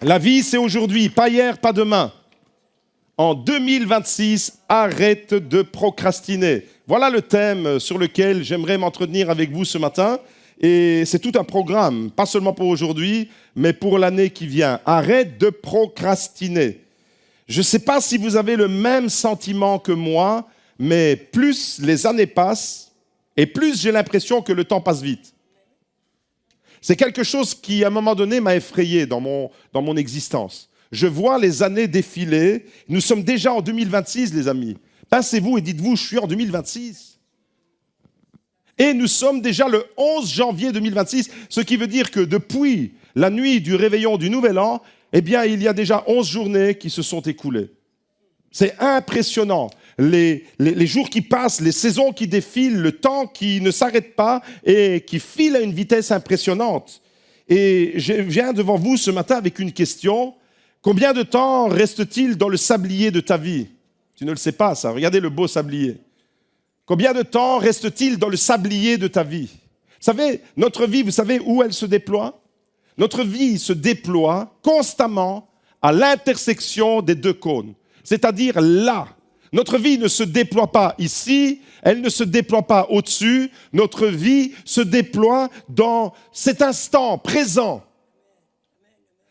La vie, c'est aujourd'hui, pas hier, pas demain. En 2026, arrête de procrastiner. Voilà le thème sur lequel j'aimerais m'entretenir avec vous ce matin. Et c'est tout un programme, pas seulement pour aujourd'hui, mais pour l'année qui vient. Arrête de procrastiner. Je ne sais pas si vous avez le même sentiment que moi, mais plus les années passent, et plus j'ai l'impression que le temps passe vite. C'est quelque chose qui, à un moment donné, m'a effrayé dans mon existence. Je vois les années défiler. Nous sommes déjà en 2026, les amis. Pincez-vous et dites-vous, je suis en 2026. Et nous sommes déjà le 11 janvier 2026, ce qui veut dire que depuis la nuit du réveillon du Nouvel An, eh bien, il y a déjà 11 journées qui se sont écoulées. C'est impressionnant. Les jours qui passent, les saisons qui défilent, le temps qui ne s'arrête pas et qui file à une vitesse impressionnante. Et je viens devant vous ce matin avec une question. Combien de temps reste-t-il dans le sablier de ta vie? Tu ne le sais pas, ça. Regardez le beau sablier. Combien de temps reste-t-il dans le sablier de ta vie? Vous savez, notre vie, vous savez où elle se déploie? Notre vie se déploie constamment à l'intersection des deux cônes. C'est-à-dire là. Notre vie ne se déploie pas ici, elle ne se déploie pas au-dessus. Notre vie se déploie dans cet instant présent.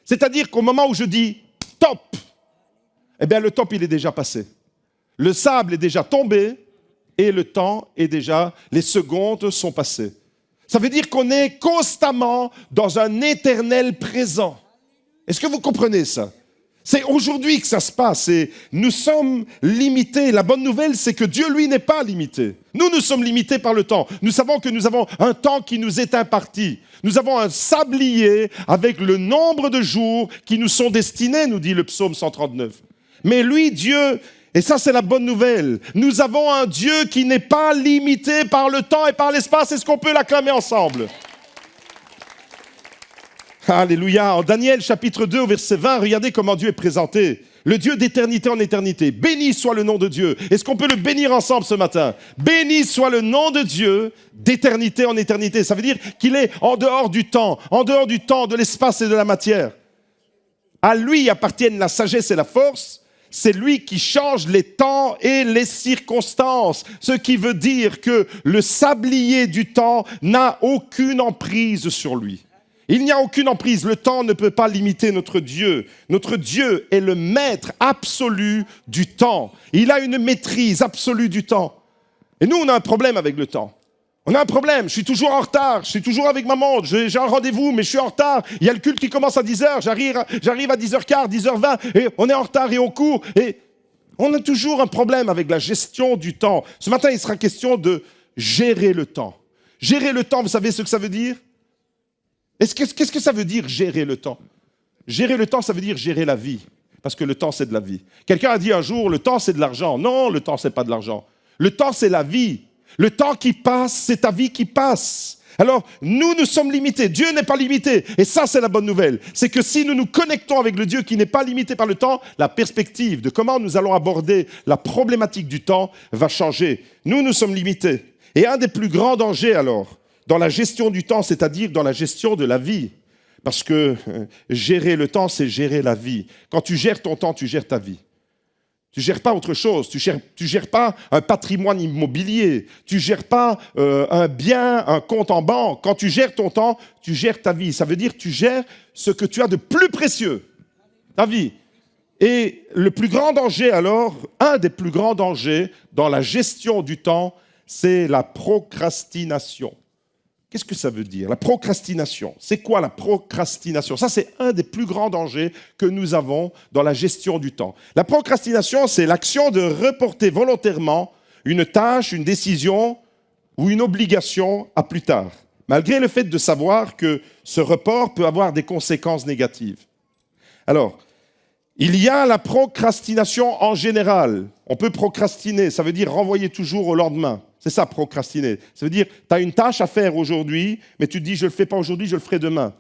C'est-à-dire qu'au moment où je dis « top », eh bien le top il est déjà passé. Le sable est déjà tombé et le temps est déjà, les secondes sont passées. Ça veut dire qu'on est constamment dans un éternel présent. Est-ce que vous comprenez ça? C'est aujourd'hui que ça se passe et nous sommes limités. La bonne nouvelle, c'est que Dieu, lui, n'est pas limité. Nous sommes limités par le temps. Nous savons que nous avons un temps qui nous est imparti. Nous avons un sablier avec le nombre de jours qui nous sont destinés, nous dit le psaume 139. Mais lui, Dieu, et ça c'est la bonne nouvelle, nous avons un Dieu qui n'est pas limité par le temps et par l'espace. Est-ce qu'on peut l'acclamer ensemble? Alléluia. En Daniel chapitre 2 au verset 20, regardez comment Dieu est présenté. Le Dieu d'éternité en éternité. Béni soit le nom de Dieu. Est-ce qu'on peut le bénir ensemble ce matin? Béni soit le nom de Dieu d'éternité en éternité. Ça veut dire qu'il est en dehors du temps, de l'espace et de la matière. À lui appartiennent la sagesse et la force. C'est lui qui change les temps et les circonstances. Ce qui veut dire que le sablier du temps n'a aucune emprise sur lui. Il n'y a aucune emprise. Le temps ne peut pas limiter notre Dieu. Notre Dieu est le maître absolu du temps. Il a une maîtrise absolue du temps. Et nous, on a un problème avec le temps. On a un problème. Je suis toujours en retard. Je suis toujours avec ma montre. J'ai un rendez-vous, mais je suis en retard. Il y a le culte qui commence à 10h. J'arrive à 10h15, 10h20. Et on est en retard et on court. Et on a toujours un problème avec la gestion du temps. Ce matin, il sera question de gérer le temps. Gérer le temps, vous savez ce que ça veut dire? Qu'est-ce que ça veut dire gérer le temps? Gérer le temps, ça veut dire gérer la vie. Parce que le temps, c'est de la vie. Quelqu'un a dit un jour, le temps, c'est de l'argent. Non, le temps, c'est pas de l'argent. Le temps, c'est la vie. Le temps qui passe, c'est ta vie qui passe. Alors, nous sommes limités. Dieu n'est pas limité. Et ça, c'est la bonne nouvelle. C'est que si nous nous connectons avec le Dieu qui n'est pas limité par le temps, la perspective de comment nous allons aborder la problématique du temps va changer. Nous sommes limités. Et un des plus grands dangers, alors, dans la gestion du temps, c'est-à-dire dans la gestion de la vie. Parce que gérer le temps, c'est gérer la vie. Quand tu gères ton temps, tu gères ta vie. Tu ne gères pas autre chose. Tu gères pas un patrimoine immobilier. Tu ne gères pas un bien, un compte en banque. Quand tu gères ton temps, tu gères ta vie. Ça veut dire que tu gères ce que tu as de plus précieux, ta vie. Et le plus grand danger alors, un des plus grands dangers dans la gestion du temps, c'est la procrastination. Qu'est-ce que ça veut dire? La procrastination. C'est quoi la procrastination? Ça, c'est un des plus grands dangers que nous avons dans la gestion du temps. La procrastination, c'est l'action de reporter volontairement une tâche, une décision ou une obligation à plus tard, malgré le fait de savoir que ce report peut avoir des conséquences négatives. Alors, il y a la procrastination en général. On peut procrastiner, ça veut dire renvoyer toujours au lendemain. C'est ça, procrastiner. Ça veut dire, tu as une tâche à faire aujourd'hui, mais tu te dis, je ne le fais pas aujourd'hui, je le ferai demain.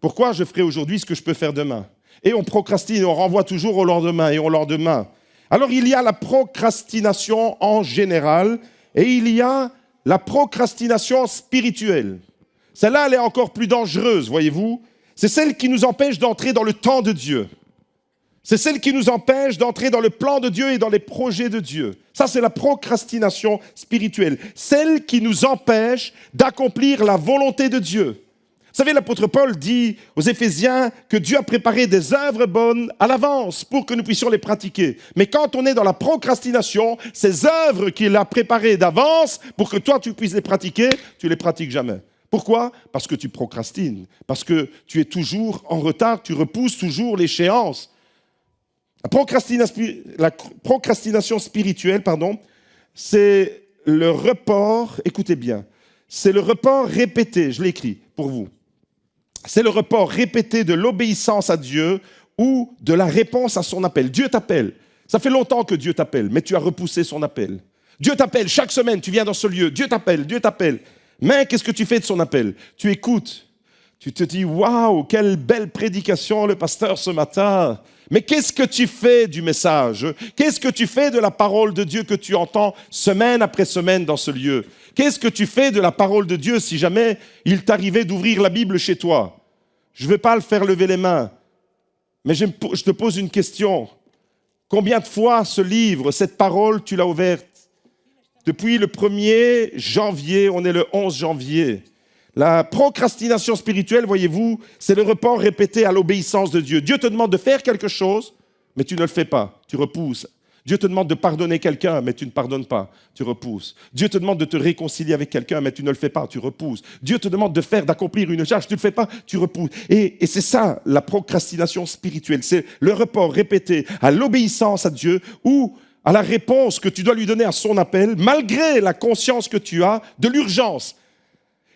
Pourquoi je ferai aujourd'hui ce que je peux faire demain? Et on procrastine, on renvoie toujours au lendemain et au lendemain. Alors, il y a la procrastination en général et il y a la procrastination spirituelle. Celle-là, elle est encore plus dangereuse, voyez-vous. C'est celle qui nous empêche d'entrer dans le temps de Dieu. C'est celle qui nous empêche d'entrer dans le plan de Dieu et dans les projets de Dieu. Ça, c'est la procrastination spirituelle. Celle qui nous empêche d'accomplir la volonté de Dieu. Vous savez, l'apôtre Paul dit aux Éphésiens que Dieu a préparé des œuvres bonnes à l'avance pour que nous puissions les pratiquer. Mais quand on est dans la procrastination, ces œuvres qu'il a préparées d'avance pour que toi, tu puisses les pratiquer, tu ne les pratiques jamais. Pourquoi? Parce que tu procrastines, parce que tu es toujours en retard, tu repousses toujours l'échéance. La procrastination spirituelle, c'est le report, écoutez bien, c'est le report répété, je l'écris pour vous, c'est le report répété de l'obéissance à Dieu ou de la réponse à son appel. Dieu t'appelle, ça fait longtemps que Dieu t'appelle, mais tu as repoussé son appel. Dieu t'appelle chaque semaine, tu viens dans ce lieu, Dieu t'appelle, mais qu'est-ce que tu fais de son appel? Tu écoutes, tu te dis, waouh, quelle belle prédication le pasteur ce matin. Mais qu'est-ce que tu fais du message? Qu'est-ce que tu fais de la parole de Dieu que tu entends semaine après semaine dans ce lieu? Qu'est-ce que tu fais de la parole de Dieu si jamais il t'arrivait d'ouvrir la Bible chez toi? Je ne vais pas le faire lever les mains, mais je te pose une question. Combien de fois ce livre, cette parole, tu l'as ouverte? Depuis le 1er janvier, on est le 11 janvier. La procrastination spirituelle, voyez-vous, c'est le report répété à l'obéissance de Dieu. Dieu te demande de faire quelque chose, mais tu ne le fais pas, tu repousses. Dieu te demande de pardonner quelqu'un, mais tu ne pardonnes pas, tu repousses. Dieu te demande de te réconcilier avec quelqu'un, mais tu ne le fais pas, tu repousses. Dieu te demande d'accomplir une charge, tu ne le fais pas, tu repousses. Et c'est ça, la procrastination spirituelle. C'est le report répété à l'obéissance à Dieu ou à la réponse que tu dois lui donner à son appel, malgré la conscience que tu as de l'urgence.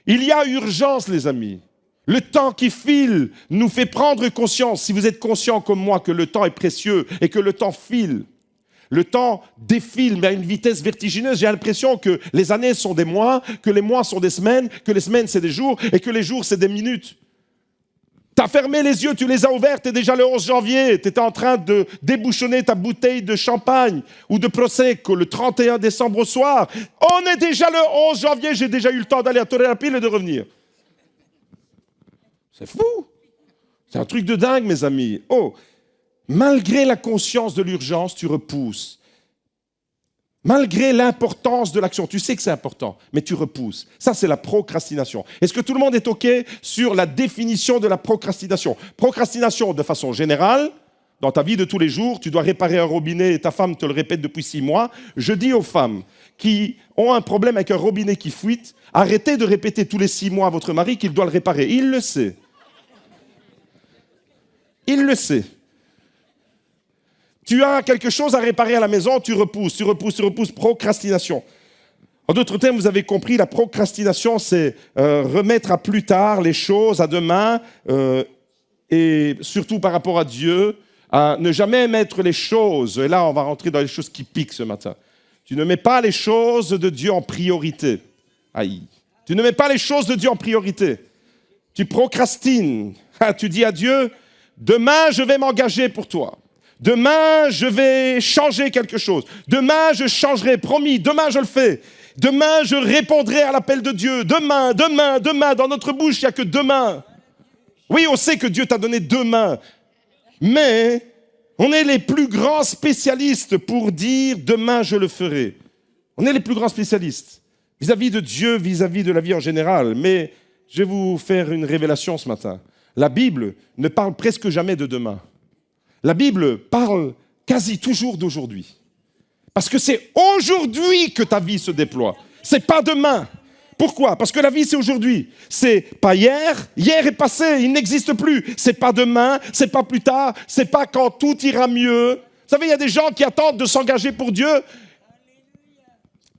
Il y a urgence, les amis. Le temps qui file nous fait prendre conscience, si vous êtes conscient comme moi, que le temps est précieux et que le temps file. Le temps défile, mais à une vitesse vertigineuse. J'ai l'impression que les années sont des mois, que les mois sont des semaines, que les semaines c'est des jours et que les jours c'est des minutes. Tu as fermé les yeux, tu les as ouverts, tu es déjà le 11 janvier, tu étais en train de débouchonner ta bouteille de champagne ou de Prosecco le 31 décembre au soir. On est déjà le 11 janvier, j'ai déjà eu le temps d'aller à Torre la Pile et de revenir. C'est fou. C'est un truc de dingue, mes amis. Oh, malgré la conscience de l'urgence, tu repousses. Malgré l'importance de l'action, tu sais que c'est important, mais tu repousses. Ça, c'est la procrastination. Est-ce que tout le monde est OK sur la définition de la procrastination? Procrastination, de façon générale, dans ta vie de tous les jours, tu dois réparer un robinet et ta femme te le répète depuis 6 mois. Je dis aux femmes qui ont un problème avec un robinet qui fuite, arrêtez de répéter tous les 6 mois à votre mari qu'il doit le réparer. Il le sait. Il le sait. Tu as quelque chose à réparer à la maison, tu repousses, procrastination. En d'autres termes, vous avez compris, la procrastination, c'est remettre à plus tard les choses, à demain, et surtout par rapport à Dieu, à ne jamais mettre les choses, et là on va rentrer dans les choses qui piquent ce matin. Tu ne mets pas les choses de Dieu en priorité. Aïe. Tu ne mets pas les choses de Dieu en priorité. Tu procrastines. Tu dis à Dieu, demain je vais m'engager pour toi. Demain, je vais changer quelque chose. Demain, je changerai, promis. Demain, je le fais. Demain, je répondrai à l'appel de Dieu. Demain. Dans notre bouche, il n'y a que demain. Oui, on sait que Dieu t'a donné 2 mains. Mais on est les plus grands spécialistes pour dire demain, je le ferai. On est les plus grands spécialistes vis-à-vis de Dieu, vis-à-vis de la vie en général. Mais je vais vous faire une révélation ce matin. La Bible ne parle presque jamais de demain. La Bible parle quasi toujours d'aujourd'hui. Parce que c'est aujourd'hui que ta vie se déploie. C'est pas demain. Pourquoi? Parce que la vie, c'est aujourd'hui. C'est pas hier. Hier est passé, il n'existe plus. C'est pas demain, c'est pas plus tard, c'est pas quand tout ira mieux. Vous savez, il y a des gens qui attendent de s'engager pour Dieu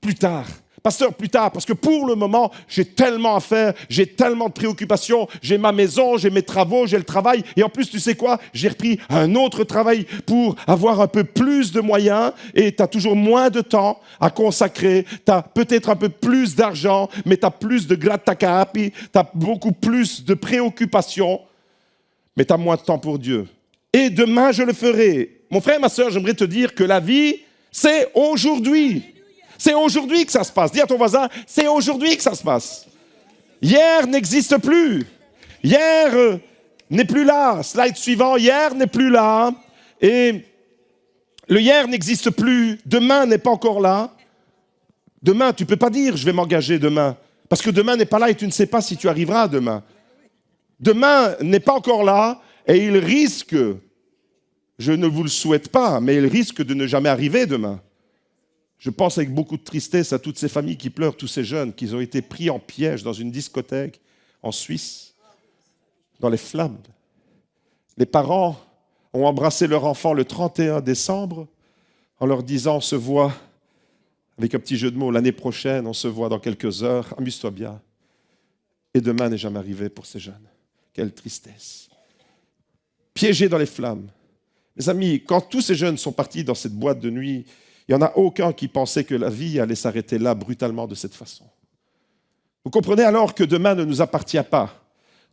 plus tard. Pasteur, plus tard, parce que pour le moment, j'ai tellement à faire, j'ai tellement de préoccupations, j'ai ma maison, j'ai mes travaux, j'ai le travail, et en plus, tu sais quoi? J'ai repris un autre travail pour avoir un peu plus de moyens, et tu as toujours moins de temps à consacrer, tu as peut-être un peu plus d'argent, mais tu as plus de grattacapi, tu as beaucoup plus de préoccupations, mais tu as moins de temps pour Dieu. Et demain, je le ferai. Mon frère, ma sœur, j'aimerais te dire que la vie, c'est aujourd'hui. C'est aujourd'hui que ça se passe. Dis à ton voisin, c'est aujourd'hui que ça se passe. Hier n'existe plus. Hier, n'est plus là. Slide suivant, hier n'est plus là. Et le hier n'existe plus. Demain n'est pas encore là. Demain, tu ne peux pas dire je vais m'engager demain. Parce que demain n'est pas là et tu ne sais pas si tu arriveras demain. Demain n'est pas encore là et il risque, je ne vous le souhaite pas, mais il risque de ne jamais arriver demain. Je pense avec beaucoup de tristesse à toutes ces familles qui pleurent, tous ces jeunes qui ont été pris en piège dans une discothèque en Suisse, dans les flammes. Les parents ont embrassé leur enfant le 31 décembre en leur disant on se voit, avec un petit jeu de mots, l'année prochaine, on se voit dans quelques heures, amuse-toi bien. Et demain n'est jamais arrivé pour ces jeunes. Quelle tristesse. Piégés dans les flammes. Mes amis, quand tous ces jeunes sont partis dans cette boîte de nuit, il n'y en a aucun qui pensait que la vie allait s'arrêter là, brutalement, de cette façon. Vous comprenez alors que demain ne nous appartient pas.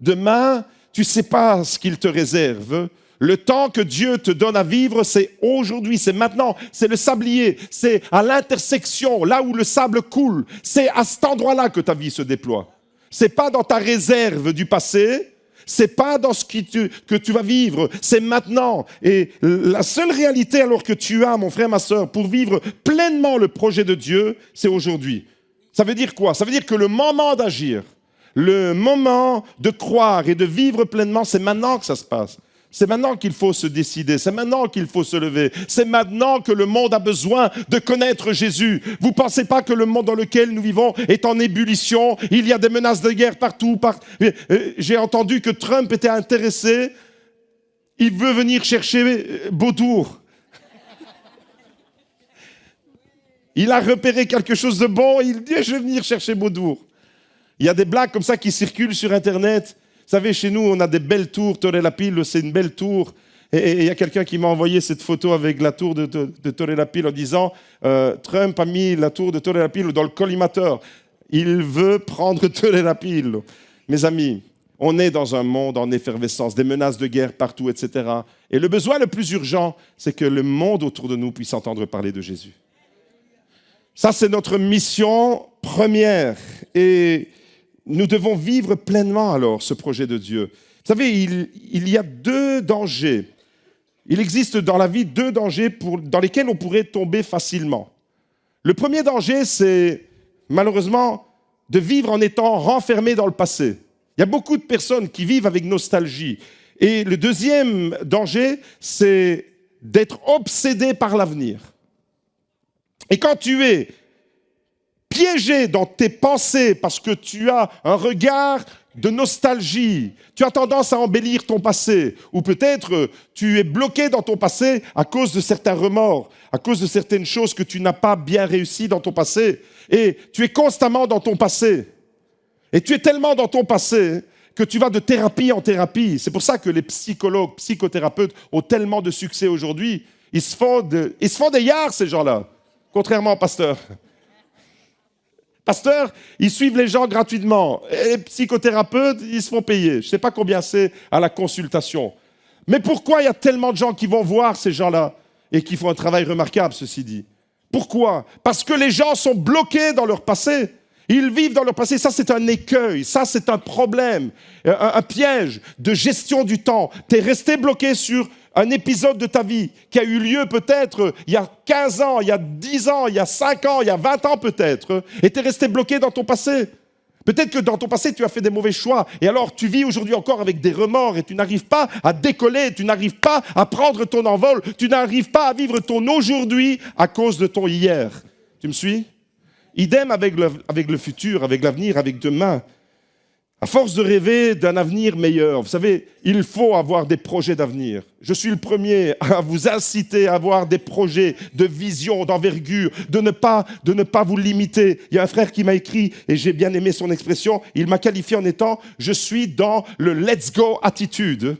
Demain, tu ne sais pas ce qu'il te réserve. Le temps que Dieu te donne à vivre, c'est aujourd'hui, c'est maintenant, c'est le sablier, c'est à l'intersection, là où le sable coule. C'est à cet endroit-là que ta vie se déploie. Ce n'est pas dans ta réserve du passé, ce n'est pas dans ce que tu vas vivre, c'est maintenant. Et la seule réalité alors que tu as, mon frère, ma sœur, pour vivre pleinement le projet de Dieu, c'est aujourd'hui. Ça veut dire quoi? Ça veut dire que le moment d'agir, le moment de croire et de vivre pleinement, c'est maintenant que ça se passe. C'est maintenant qu'il faut se décider, c'est maintenant qu'il faut se lever, c'est maintenant que le monde a besoin de connaître Jésus. Vous ne pensez pas que le monde dans lequel nous vivons est en ébullition? Il y a des menaces de guerre partout. J'ai entendu que Trump était intéressé, il veut venir chercher Beaudour. Il a repéré quelque chose de bon, il dit je vais venir chercher Beaudour. Il y a des blagues comme ça qui circulent sur Internet. Vous savez, chez nous, on a des belles tours. Torre la Pile, c'est une belle tour. Et il y a quelqu'un qui m'a envoyé cette photo avec la tour de Torre la Pile en disant Trump a mis la tour de Torre la Pile dans le collimateur. Il veut prendre Torre la Pile. Mes amis, on est dans un monde en effervescence, des menaces de guerre partout, etc. Et le besoin le plus urgent, c'est que le monde autour de nous puisse entendre parler de Jésus. Ça, c'est notre mission première. Et nous devons vivre pleinement alors ce projet de Dieu. Vous savez, il y a deux dangers. Il existe dans la vie deux dangers dans lesquels on pourrait tomber facilement. Le premier danger, c'est malheureusement de vivre en étant renfermé dans le passé. Il y a beaucoup de personnes qui vivent avec nostalgie. Et le deuxième danger, c'est d'être obsédé par l'avenir. Et quand tu es piégé dans tes pensées parce que tu as un regard de nostalgie, tu as tendance à embellir ton passé, ou peut-être tu es bloqué dans ton passé à cause de certains remords, à cause de certaines choses que tu n'as pas bien réussi dans ton passé, et tu es constamment dans ton passé. Et tu es tellement dans ton passé que tu vas de thérapie en thérapie. C'est pour ça que les psychologues, psychothérapeutes ont tellement de succès aujourd'hui. Ils se font des yards, ces gens-là, contrairement au pasteur. Pasteurs, ils suivent les gens gratuitement. Et les psychothérapeutes, ils se font payer. Je ne sais pas combien c'est à la consultation. Mais pourquoi il y a tellement de gens qui vont voir ces gens-là et qui font un travail remarquable, ceci dit? Pourquoi? Parce que les gens sont bloqués dans leur passé. Ils vivent dans leur passé. Ça, c'est un écueil. Ça, c'est un problème, un piège de gestion du temps. Tu es resté bloqué sur un épisode de ta vie qui a eu lieu peut-être il y a 15 ans, il y a 10 ans, il y a 5 ans, il y a 20 ans peut-être, et tu es resté bloqué dans ton passé. Peut-être que dans ton passé, tu as fait des mauvais choix, et alors tu vis aujourd'hui encore avec des remords, et tu n'arrives pas à décoller, tu n'arrives pas à prendre ton envol, tu n'arrives pas à vivre ton aujourd'hui à cause de ton hier. Tu me suis? Idem avec le futur, avec l'avenir, avec demain. À force de rêver d'un avenir meilleur, vous savez, il faut avoir des projets d'avenir. Je suis le premier à vous inciter à avoir des projets de vision, d'envergure, de ne pas vous limiter. Il y a un frère qui m'a écrit, et j'ai bien aimé son expression, il m'a qualifié en étant « je suis dans le let's go attitude ».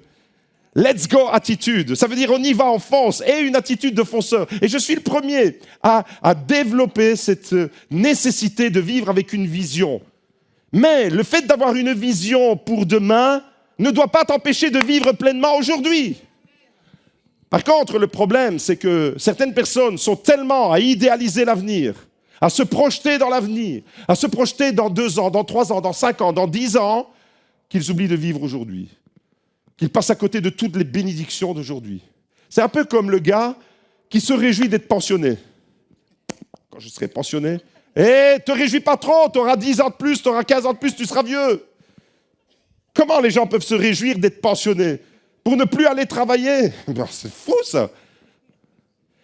Let's go attitude, ça veut dire on y va, on fonce, et une attitude de fonceur. Et je suis le premier à développer cette nécessité de vivre avec une vision. Mais le fait d'avoir une vision pour demain ne doit pas t'empêcher de vivre pleinement aujourd'hui. Par contre, le problème, c'est que certaines personnes sont tellement à idéaliser l'avenir, à se projeter dans l'avenir, à se projeter dans 2 ans, dans 3 ans, dans 5 ans, dans 10 ans, qu'ils oublient de vivre aujourd'hui. qu'il passe à côté de toutes les bénédictions d'aujourd'hui. C'est un peu comme le gars qui se réjouit d'être pensionné. Quand je serai pensionné, te réjouis pas trop, tu auras 10 ans de plus, tu auras 15 ans de plus, tu seras vieux. Comment les gens peuvent se réjouir d'être pensionnés? Pour ne plus aller travailler? C'est fou ça.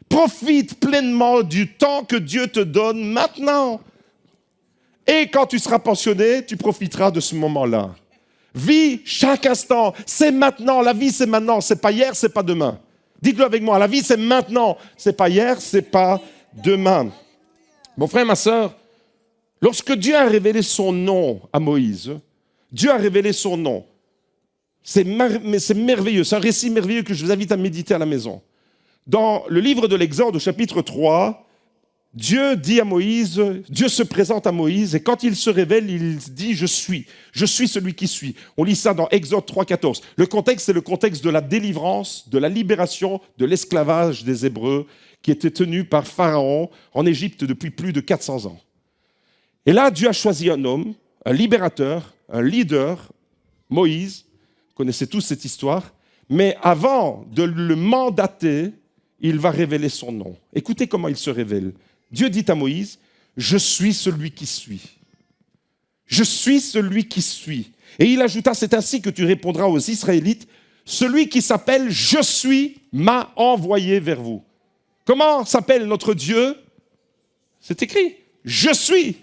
Profite pleinement du temps que Dieu te donne maintenant. Et quand tu seras pensionné, tu profiteras de ce moment-là. Vis chaque instant, c'est maintenant, la vie c'est maintenant, c'est pas hier, c'est pas demain. Dites-le avec moi, la vie c'est maintenant, c'est pas hier, c'est pas demain. Mon frère, ma sœur, lorsque Dieu a révélé son nom à Moïse, Dieu a révélé son nom. C'est merveilleux, c'est un récit merveilleux que je vous invite à méditer à la maison. Dans le livre de l'Exode, au chapitre 3, Dieu dit à Moïse, Dieu se présente à Moïse, et quand il se révèle, il dit « Je suis celui qui suis ». On lit ça dans Exode 3, 14. Le contexte, c'est le contexte de la délivrance, de la libération de l'esclavage des Hébreux qui était tenu par Pharaon en Égypte depuis plus de 400 ans. Et là, Dieu a choisi un homme, un libérateur, un leader, Moïse. Vous connaissez tous cette histoire. Mais avant de le mandater, il va révéler son nom. Écoutez comment il se révèle. Dieu dit à Moïse, « Je suis celui qui suis. Je suis celui qui suis. » Et il ajouta, « C'est ainsi que tu répondras aux Israélites, celui qui s'appelle « Je suis » m'a envoyé vers vous. » Comment s'appelle notre Dieu? C'est écrit, « Je suis ».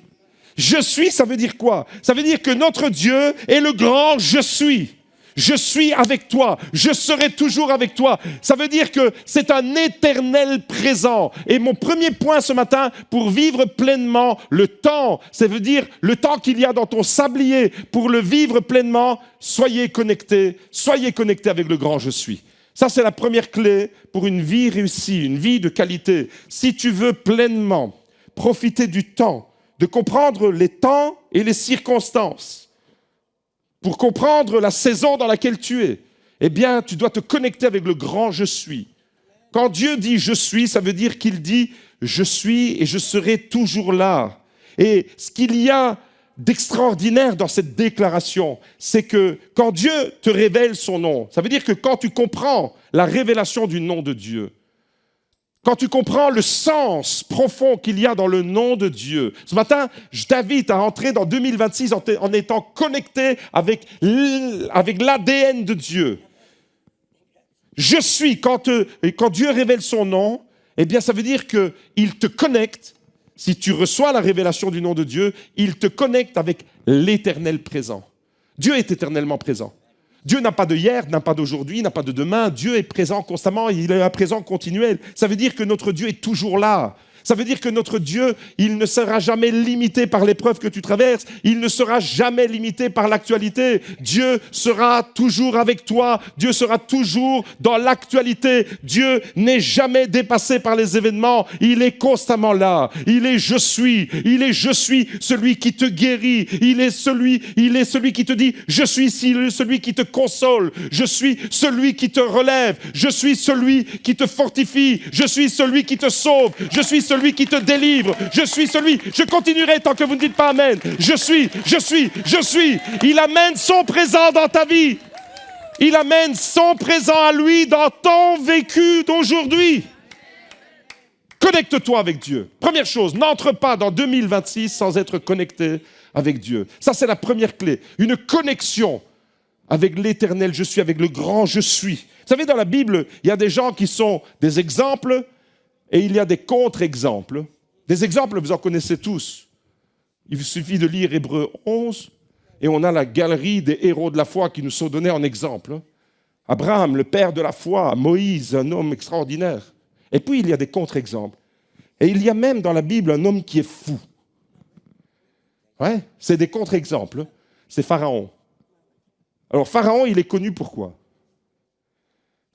Je suis, ça veut dire quoi? Ça veut dire que notre Dieu est le grand « Je suis ». Je suis avec toi, je serai toujours avec toi. Ça veut dire que c'est un éternel présent. Et mon premier point ce matin, pour vivre pleinement le temps, ça veut dire le temps qu'il y a dans ton sablier, pour le vivre pleinement, soyez connectés avec le grand je suis. Ça, c'est la première clé pour une vie réussie, une vie de qualité. Si tu veux pleinement profiter du temps, de comprendre les temps et les circonstances, pour comprendre la saison dans laquelle tu es, eh bien, tu dois te connecter avec le grand « Je suis ». Quand Dieu dit « Je suis », ça veut dire qu'il dit « Je suis et je serai toujours là ». Et ce qu'il y a d'extraordinaire dans cette déclaration, c'est que quand Dieu te révèle son nom, ça veut dire que quand tu comprends la révélation du nom de Dieu, quand tu comprends le sens profond qu'il y a dans le nom de Dieu, ce matin, je t'invite à entrer dans 2026 en étant connecté avec l'ADN de Dieu. Je suis, quand Dieu révèle son nom, eh bien, ça veut dire qu'il te connecte, si tu reçois la révélation du nom de Dieu, il te connecte avec l'éternel présent. Dieu est éternellement présent. Dieu n'a pas de hier, n'a pas d'aujourd'hui, n'a pas de demain. Dieu est présent constamment, il est un présent continuel. Ça veut dire que notre Dieu est toujours là. Ça veut dire que notre Dieu, il ne sera jamais limité par l'épreuve que tu traverses. Il ne sera jamais limité par l'actualité. Dieu sera toujours avec toi. Dieu sera toujours dans l'actualité. Dieu n'est jamais dépassé par les événements. Il est constamment là. Il est je suis. Il est je suis celui qui te guérit. Il est celui qui te dit je suis celui qui te console. Je suis celui qui te relève. Je suis celui qui te fortifie. Je suis celui qui te sauve. Je suis celui qui te délivre. Je continuerai tant que vous ne dites pas amen. Je suis. Il amène son présent dans ta vie. Il amène son présent à lui dans ton vécu d'aujourd'hui. Connecte-toi avec Dieu. Première chose, n'entre pas dans 2026 sans être connecté avec Dieu. Ça, c'est la première clé. Une connexion avec l'éternel je suis, avec le grand je suis. Vous savez, dans la Bible, il y a des gens qui sont des exemples et il y a des contre-exemples. Des exemples, vous en connaissez tous. Il suffit de lire Hébreux 11 et on a la galerie des héros de la foi qui nous sont donnés en exemple. Abraham, le père de la foi, Moïse, un homme extraordinaire. Et puis, il y a des contre-exemples. Et il y a même dans la Bible un homme qui est fou. Ouais, c'est des contre-exemples. C'est Pharaon. Alors, Pharaon, il est connu pour quoi?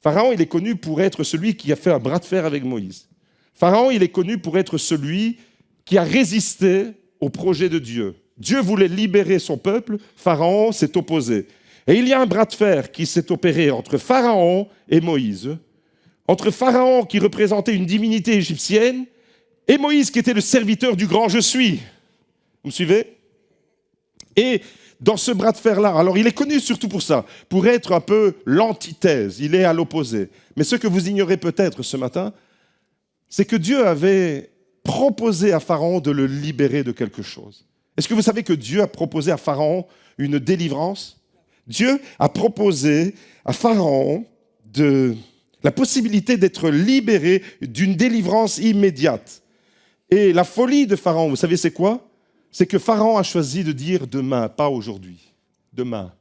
Pharaon, il est connu pour être celui qui a fait un bras de fer avec Moïse. Pharaon, il est connu pour être celui qui a résisté au projet de Dieu. Dieu voulait libérer son peuple, Pharaon s'est opposé. Et il y a un bras de fer qui s'est opéré entre Pharaon et Moïse, entre Pharaon qui représentait une divinité égyptienne et Moïse qui était le serviteur du grand je suis. Vous me suivez? Et dans ce bras de fer-là, alors il est connu surtout pour ça, pour être un peu l'antithèse, il est à l'opposé. Mais ce que vous ignorez peut-être ce matin, c'est que Dieu avait proposé à Pharaon de le libérer de quelque chose. Est-ce que vous savez que Dieu a proposé à Pharaon une délivrance? Dieu a proposé à Pharaon la possibilité d'être libéré d'une délivrance immédiate. Et la folie de Pharaon, vous savez c'est quoi? C'est que Pharaon a choisi de dire demain, pas aujourd'hui. Demain.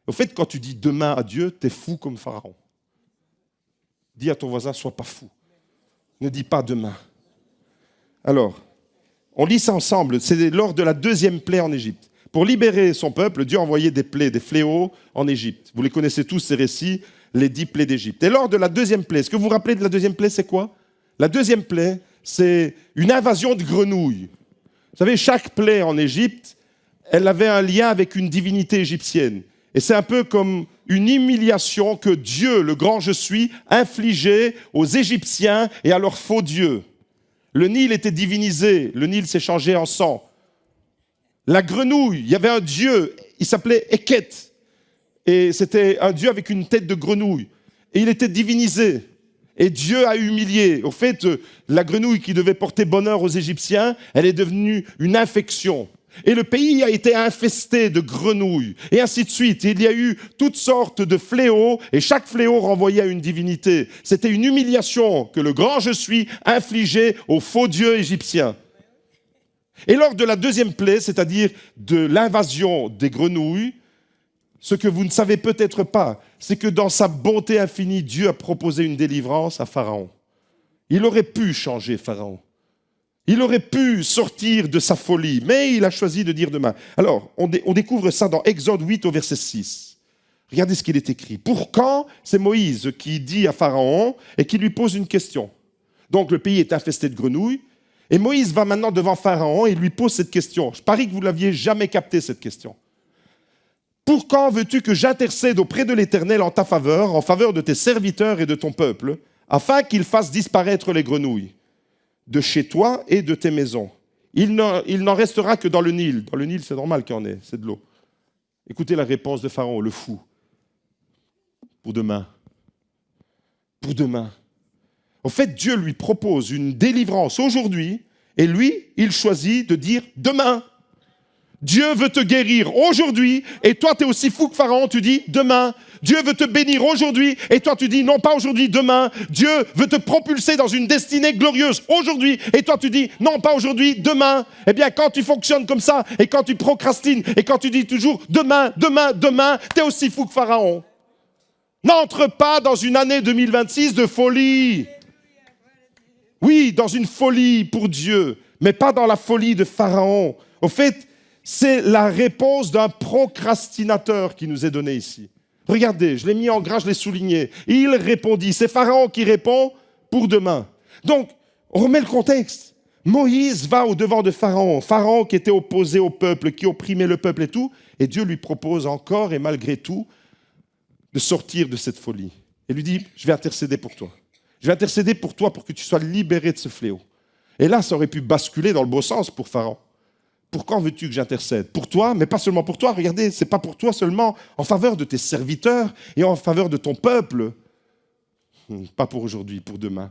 Au fait, quand tu dis demain à Dieu, tu es fou comme Pharaon. Dis à ton voisin, sois pas fou. Ne dis pas demain. Alors, on lit ça ensemble. C'est lors de la deuxième plaie en Égypte. Pour libérer son peuple, Dieu a envoyé des plaies, des fléaux en Égypte. Vous les connaissez tous, ces récits, les 10 plaies d'Égypte. Et lors de la deuxième plaie, est-ce que vous vous rappelez de la deuxième plaie, c'est quoi? La deuxième plaie, c'est une invasion de grenouilles. Vous savez, chaque plaie en Égypte, elle avait un lien avec une divinité égyptienne. Et c'est un peu comme une humiliation que Dieu, le grand je suis, infligeait aux Égyptiens et à leurs faux dieux. Le Nil était divinisé, le Nil s'est changé en sang. La grenouille, il y avait un dieu, il s'appelait Eket. Et c'était un dieu avec une tête de grenouille. Et il était divinisé. Et Dieu a humilié. Au fait, la grenouille qui devait porter bonheur aux Égyptiens, elle est devenue une infection. Et le pays a été infesté de grenouilles, et ainsi de suite. Il y a eu toutes sortes de fléaux, et chaque fléau renvoyait à une divinité. C'était une humiliation que le grand je suis infligeait aux faux dieux égyptiens. Et lors de la deuxième plaie, c'est-à-dire de l'invasion des grenouilles, ce que vous ne savez peut-être pas, c'est que dans sa bonté infinie, Dieu a proposé une délivrance à Pharaon. Il aurait pu changer Pharaon. Il aurait pu sortir de sa folie, mais il a choisi de dire demain. Alors, on découvre ça dans Exode 8 au verset 6. Regardez ce qu'il est écrit. Pour quand? C'est Moïse qui dit à Pharaon et qui lui pose une question. Donc, le pays est infesté de grenouilles. Et Moïse va maintenant devant Pharaon et lui pose cette question. Je parie que vous ne l'aviez jamais capté, cette question. Pour quand veux-tu que j'intercède auprès de l'Éternel en ta faveur, en faveur de tes serviteurs et de ton peuple, afin qu'il fasse disparaître les grenouilles de chez toi et de tes maisons? Il n'en restera que dans le Nil. Dans le Nil, c'est normal qu'il y en ait, c'est de l'eau. Écoutez la réponse de Pharaon, le fou. Pour demain. Pour demain. En fait, Dieu lui propose une délivrance aujourd'hui, et lui, il choisit de dire demain. Dieu veut te guérir aujourd'hui, et toi, tu es aussi fou que Pharaon, tu dis demain. Dieu veut te bénir aujourd'hui, et toi, tu dis non, pas aujourd'hui, demain. Dieu veut te propulser dans une destinée glorieuse aujourd'hui, et toi, tu dis non, pas aujourd'hui, demain. Eh bien, quand tu fonctionnes comme ça, et quand tu procrastines, et quand tu dis toujours demain, demain, demain, tu es aussi fou que Pharaon. N'entre pas dans une année 2026 de folie. Oui, dans une folie pour Dieu, mais pas dans la folie de Pharaon. Au fait, c'est la réponse d'un procrastinateur qui nous est donnée ici. Regardez, je l'ai mis en gras, je l'ai souligné. Il répondit, c'est Pharaon qui répond pour demain. Donc, on remet le contexte. Moïse va au-devant de Pharaon. Pharaon qui était opposé au peuple, qui opprimait le peuple et tout. Et Dieu lui propose encore et malgré tout de sortir de cette folie. Et lui dit, je vais intercéder pour toi. Je vais intercéder pour toi pour que tu sois libéré de ce fléau. Et là, ça aurait pu basculer dans le beau sens pour Pharaon. Pour quand veux-tu que j'intercède? Pour toi, mais pas seulement pour toi. Regardez, ce n'est pas pour toi seulement, en faveur de tes serviteurs et en faveur de ton peuple. Pas pour aujourd'hui, pour demain.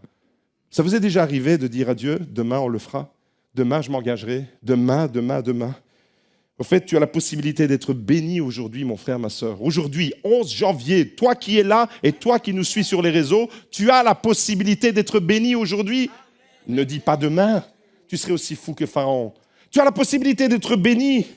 Ça vous est déjà arrivé de dire à Dieu, demain on le fera, demain je m'engagerai, demain, demain, demain. Au fait, tu as la possibilité d'être béni aujourd'hui, mon frère, ma sœur. Aujourd'hui, 11 janvier, toi qui es là et toi qui nous suis sur les réseaux, tu as la possibilité d'être béni aujourd'hui. Ne dis pas demain, tu serais aussi fou que Pharaon. Tu as la possibilité d'être béni.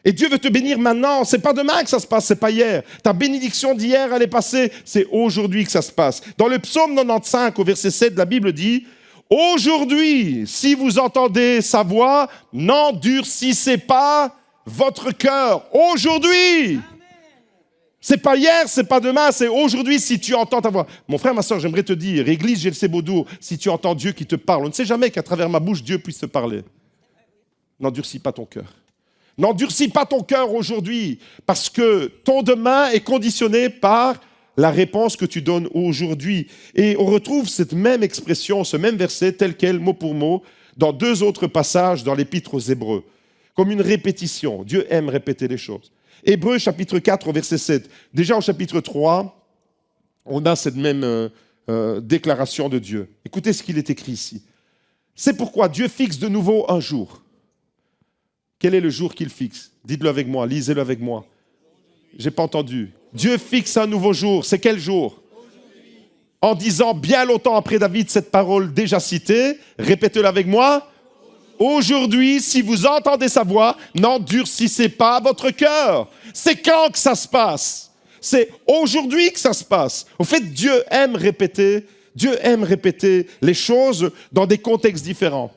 Et Dieu veut te bénir maintenant. Ce n'est pas demain que ça se passe, ce n'est pas hier. Ta bénédiction d'hier, elle est passée. C'est aujourd'hui que ça se passe. Dans le psaume 95, au verset 7, la Bible dit « Aujourd'hui, si vous entendez sa voix, n'endurcissez pas votre cœur. » Aujourd'hui. C'est pas hier, c'est pas demain, c'est aujourd'hui si tu entends ta voix. Mon frère, ma soeur, j'aimerais te dire, Église GLC Beaudour, si tu entends Dieu qui te parle, on ne sait jamais qu'à travers ma bouche, Dieu puisse te parler. N'endurcis pas ton cœur. N'endurcis pas ton cœur aujourd'hui, parce que ton demain est conditionné par la réponse que tu donnes aujourd'hui. Et on retrouve cette même expression, ce même verset, tel quel, mot pour mot, dans 2 autres passages dans l'Épître aux Hébreux. comme une répétition. Dieu aime répéter les choses. Hébreux chapitre 4 au verset 7. Déjà au chapitre 3, on a cette même déclaration de Dieu. Écoutez ce qu'il est écrit ici. C'est pourquoi Dieu fixe de nouveau un jour. Quel est le jour qu'il fixe? Dites-le avec moi, lisez-le avec moi. J'ai pas entendu. Dieu fixe un nouveau jour. C'est quel jour? En disant bien longtemps après David cette parole déjà citée, répétez-le avec moi. Aujourd'hui, si vous entendez sa voix, n'endurcissez pas votre cœur. C'est quand que ça se passe? C'est aujourd'hui que ça se passe. Au fait, Dieu aime répéter les choses dans des contextes différents.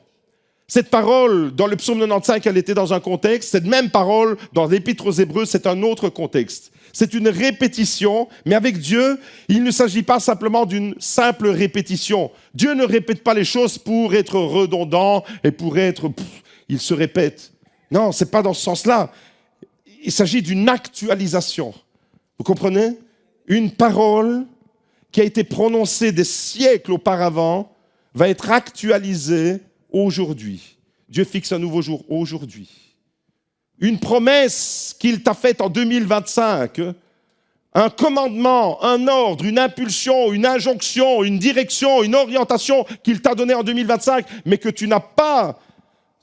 Cette parole, dans le psaume 95, elle était dans un contexte. Cette même parole, dans l'Épître aux Hébreux, c'est un autre contexte. C'est une répétition, mais avec Dieu, il ne s'agit pas simplement d'une simple répétition. Dieu ne répète pas les choses pour être redondant et pour être... il se répète. Non, ce n'est pas dans ce sens-là. Il s'agit d'une actualisation. Vous comprenez? Une parole qui a été prononcée des siècles auparavant va être actualisée aujourd'hui. Dieu fixe un nouveau jour aujourd'hui. Une promesse qu'il t'a faite en 2025, un commandement, un ordre, une impulsion, une injonction, une direction, une orientation qu'il t'a donnée en 2025, mais que tu n'as pas,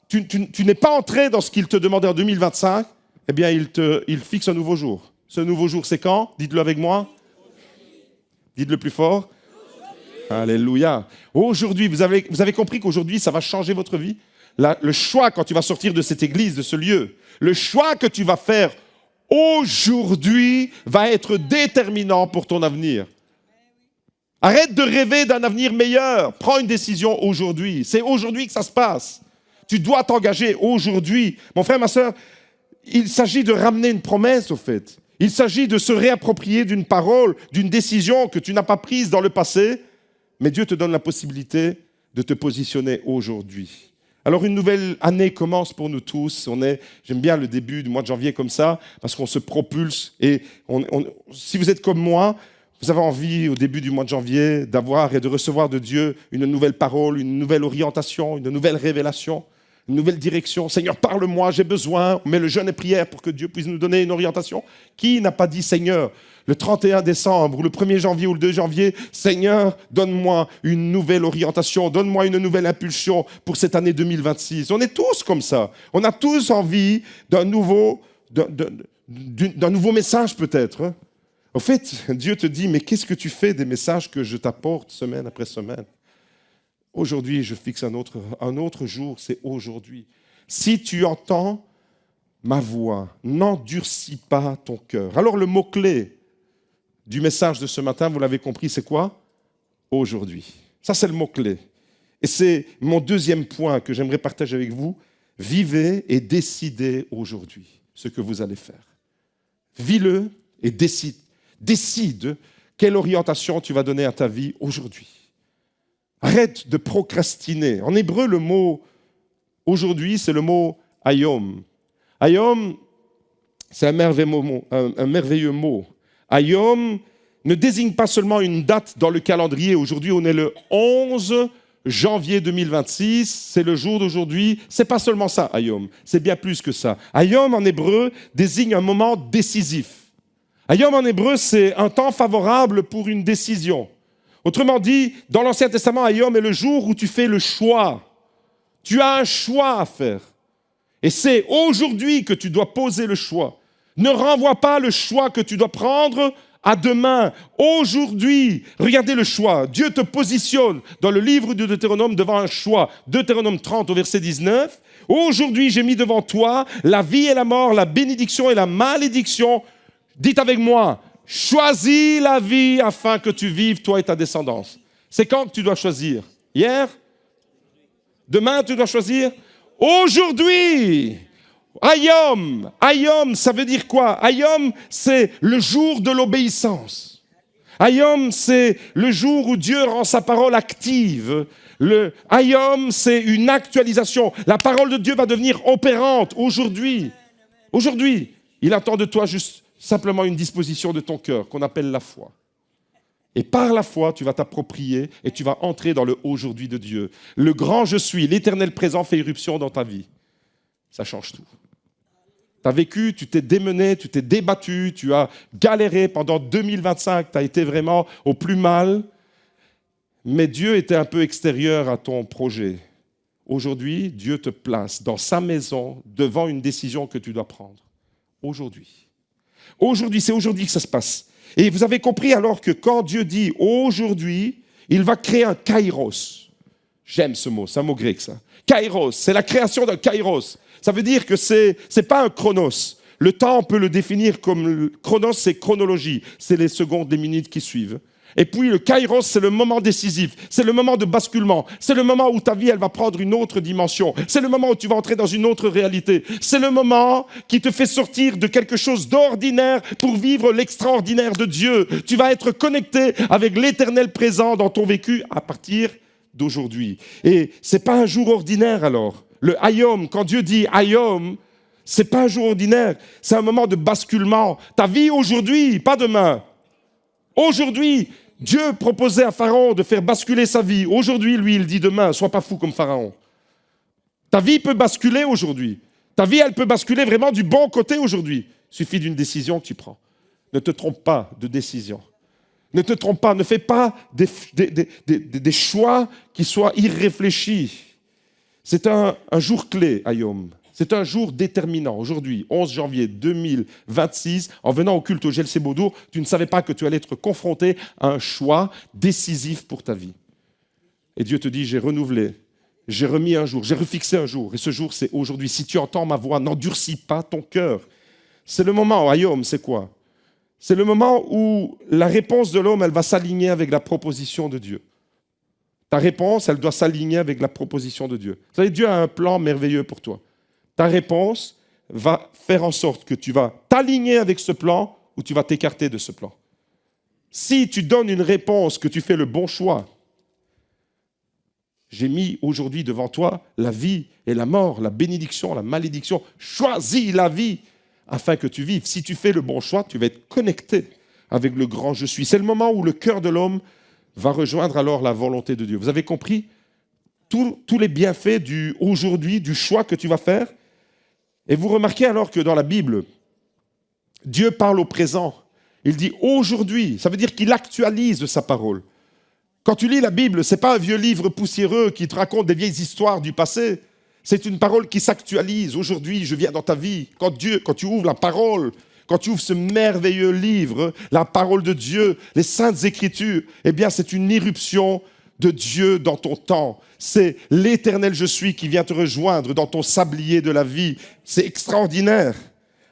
tu n'es pas entré dans ce qu'il te demandait en 2025, eh bien, il fixe un nouveau jour. Ce nouveau jour, c'est quand? Dites-le avec moi. Dites-le plus fort. Alléluia. Aujourd'hui, vous avez compris qu'aujourd'hui, ça va changer votre vie. Le choix, quand tu vas sortir de cette église, de ce lieu, le choix que tu vas faire aujourd'hui va être déterminant pour ton avenir. Arrête de rêver d'un avenir meilleur. Prends une décision aujourd'hui. C'est aujourd'hui que ça se passe. Tu dois t'engager aujourd'hui. Mon frère, ma soeur, il s'agit de ramener une promesse, au fait. Il s'agit de se réapproprier d'une parole, d'une décision que tu n'as pas prise dans le passé, mais Dieu te donne la possibilité de te positionner aujourd'hui. Alors une nouvelle année commence pour nous tous. J'aime bien le début du mois de janvier comme ça, parce qu'on se propulse. Et si vous êtes comme moi, vous avez envie au début du mois de janvier d'avoir et de recevoir de Dieu une nouvelle parole, une nouvelle orientation, une nouvelle révélation, une nouvelle direction. Seigneur, parle-moi, j'ai besoin. On met le jeûne et prière pour que Dieu puisse nous donner une orientation. Qui n'a pas dit, Seigneur, le 31 décembre ou le 1er janvier ou le 2 janvier, Seigneur, donne-moi une nouvelle orientation, donne-moi une nouvelle impulsion pour cette année 2026. On est tous comme ça. On a tous envie d'un nouveau message peut-être. Hein. En fait, Dieu te dit, mais qu'est-ce que tu fais des messages que je t'apporte semaine après semaine? Aujourd'hui, je fixe un autre jour, c'est aujourd'hui. Si tu entends ma voix, n'endurcis pas ton cœur. Alors le mot-clé du message de ce matin, vous l'avez compris, c'est quoi? Aujourd'hui. Ça, c'est le mot-clé. Et c'est mon deuxième point que j'aimerais partager avec vous. Vivez et décidez aujourd'hui ce que vous allez faire. Vis-le et décide. Décide quelle orientation tu vas donner à ta vie aujourd'hui. Arrête de procrastiner. En hébreu, le mot aujourd'hui, c'est le mot ayom. Ayom, c'est un merveilleux mot. Ayom ne désigne pas seulement une date dans le calendrier. Aujourd'hui, on est le 11 janvier 2026. C'est le jour d'aujourd'hui. C'est pas seulement ça, Ayom. C'est bien plus que ça. Ayom, en hébreu, désigne un moment décisif. Ayom, en hébreu, c'est un temps favorable pour une décision. Autrement dit, dans l'Ancien Testament, Ayom est le jour où tu fais le choix. Tu as un choix à faire. Et c'est aujourd'hui que tu dois poser le choix. Ne renvoie pas le choix que tu dois prendre à demain. Aujourd'hui, regardez le choix. Dieu te positionne dans le livre de Deutéronome devant un choix. Deutéronome 30 au verset 19. Aujourd'hui, j'ai mis devant toi la vie et la mort, la bénédiction et la malédiction. Dites avec moi. Choisis la vie afin que tu vives, toi et ta descendance. C'est quand que tu dois choisir? Hier? Demain, tu dois choisir? Aujourd'hui! Ayom! Ayom, ça veut dire quoi? Ayom, c'est le jour de l'obéissance. Ayom, c'est le jour où Dieu rend sa parole active. Le Ayom, c'est une actualisation. La parole de Dieu va devenir opérante aujourd'hui. Aujourd'hui, il attend de toi juste simplement une disposition de ton cœur qu'on appelle la foi. Et par la foi, tu vas t'approprier et tu vas entrer dans le aujourd'hui de Dieu. Le grand je suis, l'éternel présent fait irruption dans ta vie. Ça change tout. Tu as vécu, tu t'es démené, tu t'es débattu, tu as galéré pendant 2025, tu as été vraiment au plus mal. Mais Dieu était un peu extérieur à ton projet. Aujourd'hui, Dieu te place dans sa maison devant une décision que tu dois prendre. Aujourd'hui. Aujourd'hui, c'est aujourd'hui que ça se passe. Et vous avez compris alors que quand Dieu dit aujourd'hui, il va créer un kairos. J'aime ce mot, c'est un mot grec ça. Kairos, c'est la création d'un kairos. Ça veut dire que c'est pas un chronos. Le temps, on peut le définir comme chronos, c'est chronologie. C'est les secondes, les minutes qui suivent. Et puis le kairos, c'est le moment décisif. C'est le moment de basculement. C'est le moment où ta vie, elle va prendre une autre dimension. C'est le moment où tu vas entrer dans une autre réalité. C'est le moment qui te fait sortir de quelque chose d'ordinaire pour vivre l'extraordinaire de Dieu. Tu vas être connecté avec l'éternel présent dans ton vécu à partir d'aujourd'hui. Et c'est pas un jour ordinaire alors. Le Hayom, quand Dieu dit Hayom, c'est pas un jour ordinaire. C'est un moment de basculement. Ta vie aujourd'hui, pas demain. Aujourd'hui, Dieu proposait à Pharaon de faire basculer sa vie. Aujourd'hui, lui, il dit demain, sois pas fou comme Pharaon. Ta vie peut basculer aujourd'hui. Ta vie, elle peut basculer vraiment du bon côté aujourd'hui. Il suffit d'une décision que tu prends. Ne te trompe pas de décision. Ne te trompe pas, ne fais pas des choix qui soient irréfléchis. C'est un jour clé, Ayom. C'est un jour déterminant. Aujourd'hui, 11 janvier 2026, en venant au culte au GLC Beaudour, tu ne savais pas que tu allais être confronté à un choix décisif pour ta vie. Et Dieu te dit, j'ai renouvelé, j'ai remis un jour, j'ai refixé un jour. Et ce jour, c'est aujourd'hui. Si tu entends ma voix, n'endurcis pas ton cœur. C'est le moment, Ayom, c'est quoi? C'est le moment où la réponse de l'homme, elle va s'aligner avec la proposition de Dieu. Ta réponse, elle doit s'aligner avec la proposition de Dieu. Vous savez, Dieu a un plan merveilleux pour toi. Ta réponse va faire en sorte que tu vas t'aligner avec ce plan ou tu vas t'écarter de ce plan. Si tu donnes une réponse, que tu fais le bon choix, j'ai mis aujourd'hui devant toi la vie et la mort, la bénédiction, la malédiction. Choisis la vie afin que tu vives. Si tu fais le bon choix, tu vas être connecté avec le grand je suis. C'est le moment où le cœur de l'homme va rejoindre alors la volonté de Dieu. Vous avez compris tous les bienfaits du aujourd'hui, du choix que tu vas faire? Et vous remarquez alors que dans la Bible, Dieu parle au présent. Il dit aujourd'hui, ça veut dire qu'il actualise sa parole. Quand tu lis la Bible, ce n'est pas un vieux livre poussiéreux qui te raconte des vieilles histoires du passé. C'est une parole qui s'actualise. Aujourd'hui, je viens dans ta vie. Quand tu ouvres la parole, quand tu ouvres ce merveilleux livre, la parole de Dieu, les saintes écritures, eh bien, c'est une irruption de Dieu dans ton temps. C'est l'éternel je suis qui vient te rejoindre dans ton sablier de la vie. C'est extraordinaire.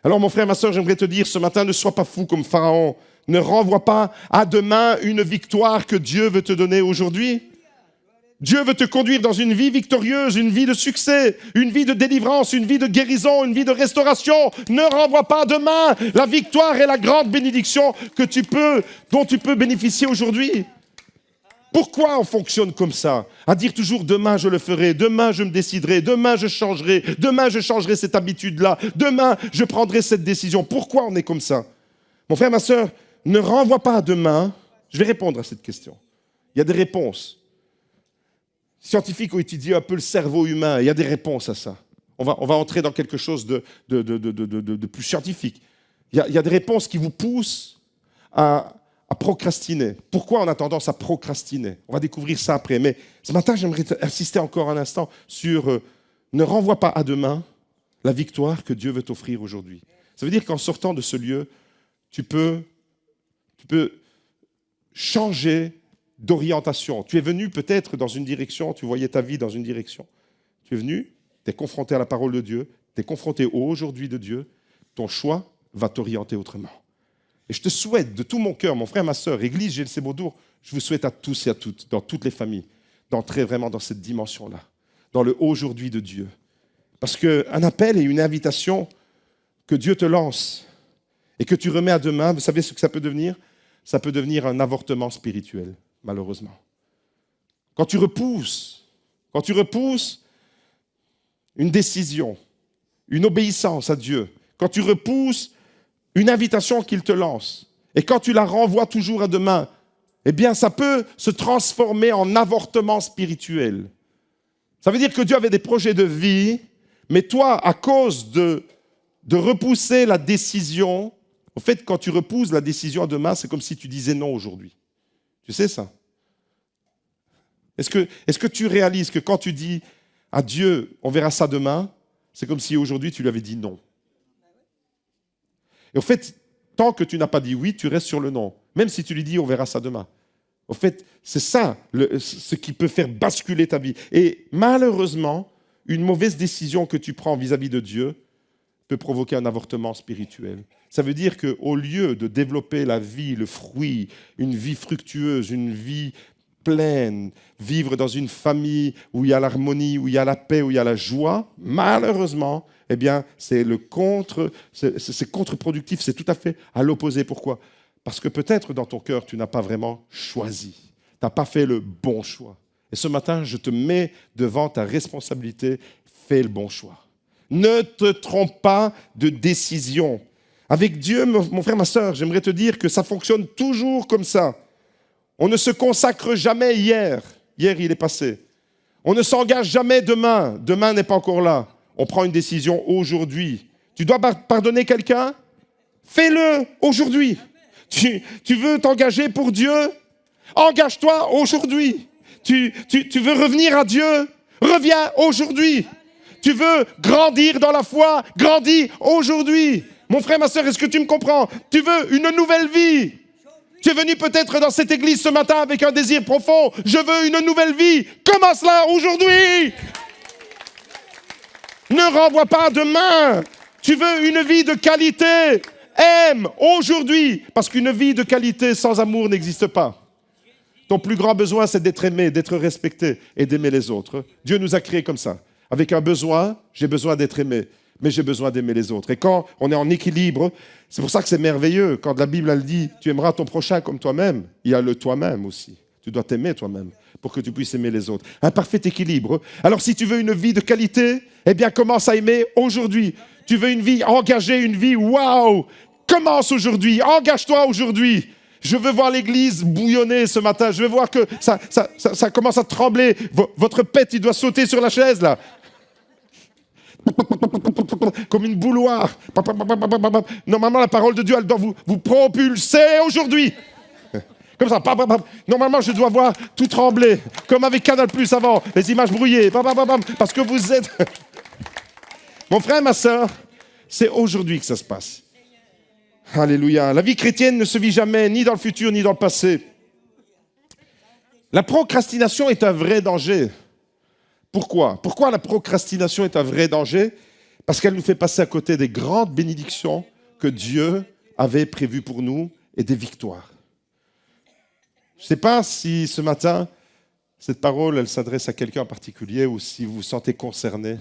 Alors mon frère, ma soeur, j'aimerais te dire ce matin, ne sois pas fou comme Pharaon. Ne renvoie pas à demain une victoire que Dieu veut te donner aujourd'hui. Dieu veut te conduire dans une vie victorieuse, une vie de succès, une vie de délivrance, une vie de guérison, une vie de restauration. Ne renvoie pas à demain la victoire et la grande bénédiction dont tu peux bénéficier aujourd'hui. Pourquoi on fonctionne comme ça? À dire toujours demain je le ferai, demain je me déciderai, demain je changerai cette habitude-là, demain je prendrai cette décision. Pourquoi on est comme ça? Mon frère, ma soeur, ne renvoie pas à demain. Je vais répondre à cette question. Il y a des réponses. Scientifiques ont étudié un peu le cerveau humain, il y a des réponses à ça. On va entrer dans quelque chose de plus scientifique. Il y a des réponses qui vous poussent à procrastiner. Pourquoi on a tendance à procrastiner? On va découvrir ça après. Mais ce matin, j'aimerais insister encore un instant sur ne renvoie pas à demain la victoire que Dieu veut t'offrir aujourd'hui. Ça veut dire qu'en sortant de ce lieu, tu peux changer d'orientation. Tu es venu peut-être dans une direction, tu voyais ta vie dans une direction. Tu es venu, tu es confronté à la parole de Dieu, tu es confronté au aujourd'hui de Dieu, ton choix va t'orienter autrement. Et je te souhaite de tout mon cœur, mon frère, ma sœur, Église GLC Beaudour, je vous souhaite à tous et à toutes, dans toutes les familles, d'entrer vraiment dans cette dimension-là, dans le aujourd'hui de Dieu. Parce qu'un appel et une invitation que Dieu te lance et que tu remets à demain, vous savez ce que ça peut devenir? Ça peut devenir un avortement spirituel, malheureusement. Quand tu repousses une décision, une obéissance à Dieu, quand tu repousses une invitation qu'il te lance, et quand tu la renvoies toujours à demain, eh bien, ça peut se transformer en avortement spirituel. Ça veut dire que Dieu avait des projets de vie, mais toi, à cause de de repousser la décision. En fait, quand tu repousses la décision à demain, c'est comme si tu disais non aujourd'hui. Tu sais ça? Est-ce que tu réalises que quand tu dis à Dieu, on verra ça demain, c'est comme si aujourd'hui tu lui avais dit non. Et en fait, tant que tu n'as pas dit oui, tu restes sur le non. Même si tu lui dis on verra ça demain. En fait, c'est ça ce qui peut faire basculer ta vie. Et malheureusement, une mauvaise décision que tu prends vis-à-vis de Dieu peut provoquer un avortement spirituel. Ça veut dire qu'au lieu de développer la vie, le fruit, une vie fructueuse, une vie pleine, vivre dans une famille où il y a l'harmonie, où il y a la paix, où il y a la joie, malheureusement, eh bien, c'est contre-productif, c'est tout à fait à l'opposé. Pourquoi? Parce que peut-être dans ton cœur, tu n'as pas vraiment choisi. Tu n'as pas fait le bon choix. Et ce matin, je te mets devant ta responsabilité, fais le bon choix. Ne te trompe pas de décision. Avec Dieu, mon frère, ma sœur, j'aimerais te dire que ça fonctionne toujours comme ça. On ne se consacre jamais hier. Hier, il est passé. On ne s'engage jamais demain. Demain n'est pas encore là. On prend une décision aujourd'hui. Tu dois pardonner quelqu'un? Fais-le aujourd'hui. Tu veux t'engager pour Dieu? Engage-toi aujourd'hui. Tu veux revenir à Dieu? Reviens aujourd'hui. Tu veux grandir dans la foi? Grandis aujourd'hui. Mon frère, ma sœur, est-ce que tu me comprends? Tu veux une nouvelle vie? Tu es venu peut-être dans cette église ce matin avec un désir profond. Je veux une nouvelle vie. Commence-la aujourd'hui. Ne renvoie pas à demain. Tu veux une vie de qualité. Aime aujourd'hui. Parce qu'une vie de qualité sans amour n'existe pas. Ton plus grand besoin, c'est d'être aimé, d'être respecté et d'aimer les autres. Dieu nous a créés comme ça. Avec un besoin, j'ai besoin d'être aimé, mais j'ai besoin d'aimer les autres. Et quand on est en équilibre, c'est pour ça que c'est merveilleux. Quand la Bible, elle dit « tu aimeras ton prochain comme toi-même », il y a le toi-même aussi. Tu dois t'aimer toi-même pour que tu puisses aimer les autres. Un parfait équilibre. Alors si tu veux une vie de qualité, eh bien commence à aimer aujourd'hui. Tu veux une vie engagée, une vie waouh, commence aujourd'hui, engage-toi aujourd'hui. Je veux voir l'église bouillonner ce matin. Je veux voir que ça commence à trembler. Votre pète, il doit sauter sur la chaise, là. Comme une bouilloire. Normalement, la parole de Dieu, elle doit vous propulser aujourd'hui. Comme ça. Normalement, je dois voir tout trembler. Comme avec Canal+ avant. Les images brouillées. Parce que vous êtes... Mon frère, ma sœur, c'est aujourd'hui que ça se passe. Alléluia. La vie chrétienne ne se vit jamais, ni dans le futur, ni dans le passé. La procrastination est un vrai danger. Pourquoi? Pourquoi la procrastination est un vrai danger? Parce qu'elle nous fait passer à côté des grandes bénédictions que Dieu avait prévues pour nous et des victoires. Je ne sais pas si ce matin, cette parole, elle s'adresse à quelqu'un en particulier ou si vous vous sentez concerné.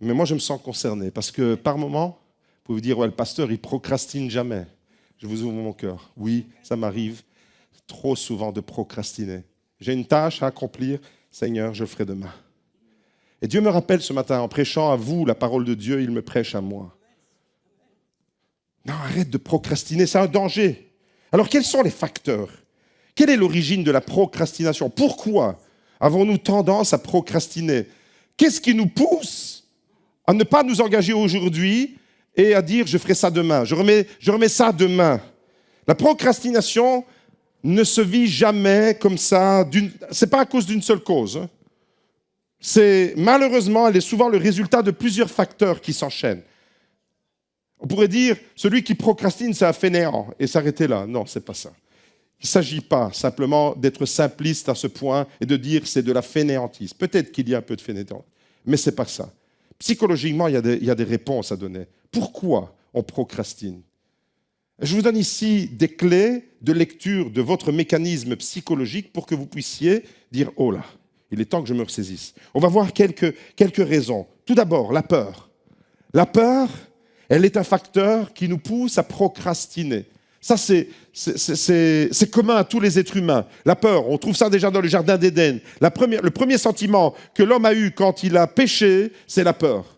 Mais moi, je me sens concerné parce que par moments, vous pouvez vous dire, ouais, le pasteur, il procrastine jamais. Je vous ouvre mon cœur. Oui, ça m'arrive trop souvent de procrastiner. J'ai une tâche à accomplir. Seigneur, je le ferai demain. Et Dieu me rappelle ce matin, en prêchant à vous la parole de Dieu, il me prêche à moi. Non, arrête de procrastiner, c'est un danger. Alors, quels sont les facteurs? Quelle est l'origine de la procrastination? Pourquoi avons-nous tendance à procrastiner? Qu'est-ce qui nous pousse à ne pas nous engager aujourd'hui et à dire « je ferai ça demain, je remets ça demain ». La procrastination ne se vit jamais comme ça. Ce n'est pas à cause d'une seule cause. Malheureusement, elle est souvent le résultat de plusieurs facteurs qui s'enchaînent. On pourrait dire celui qui procrastine, c'est un fainéant et s'arrêter là. Non, ce n'est pas ça. Il ne s'agit pas simplement d'être simpliste à ce point et de dire c'est de la fainéantise. Peut-être qu'il y a un peu de fainéantise, mais ce n'est pas ça. Psychologiquement, il y a des réponses à donner. Pourquoi on procrastine? Je vous donne ici des clés de lecture de votre mécanisme psychologique pour que vous puissiez dire « Oh là, il est temps que je me ressaisisse ». On va voir quelques raisons. Tout d'abord, la peur. La peur, elle est un facteur qui nous pousse à procrastiner. Ça, c'est commun à tous les êtres humains. La peur, on trouve ça déjà dans le jardin d'Éden. Le premier sentiment que l'homme a eu quand il a péché, c'est la peur.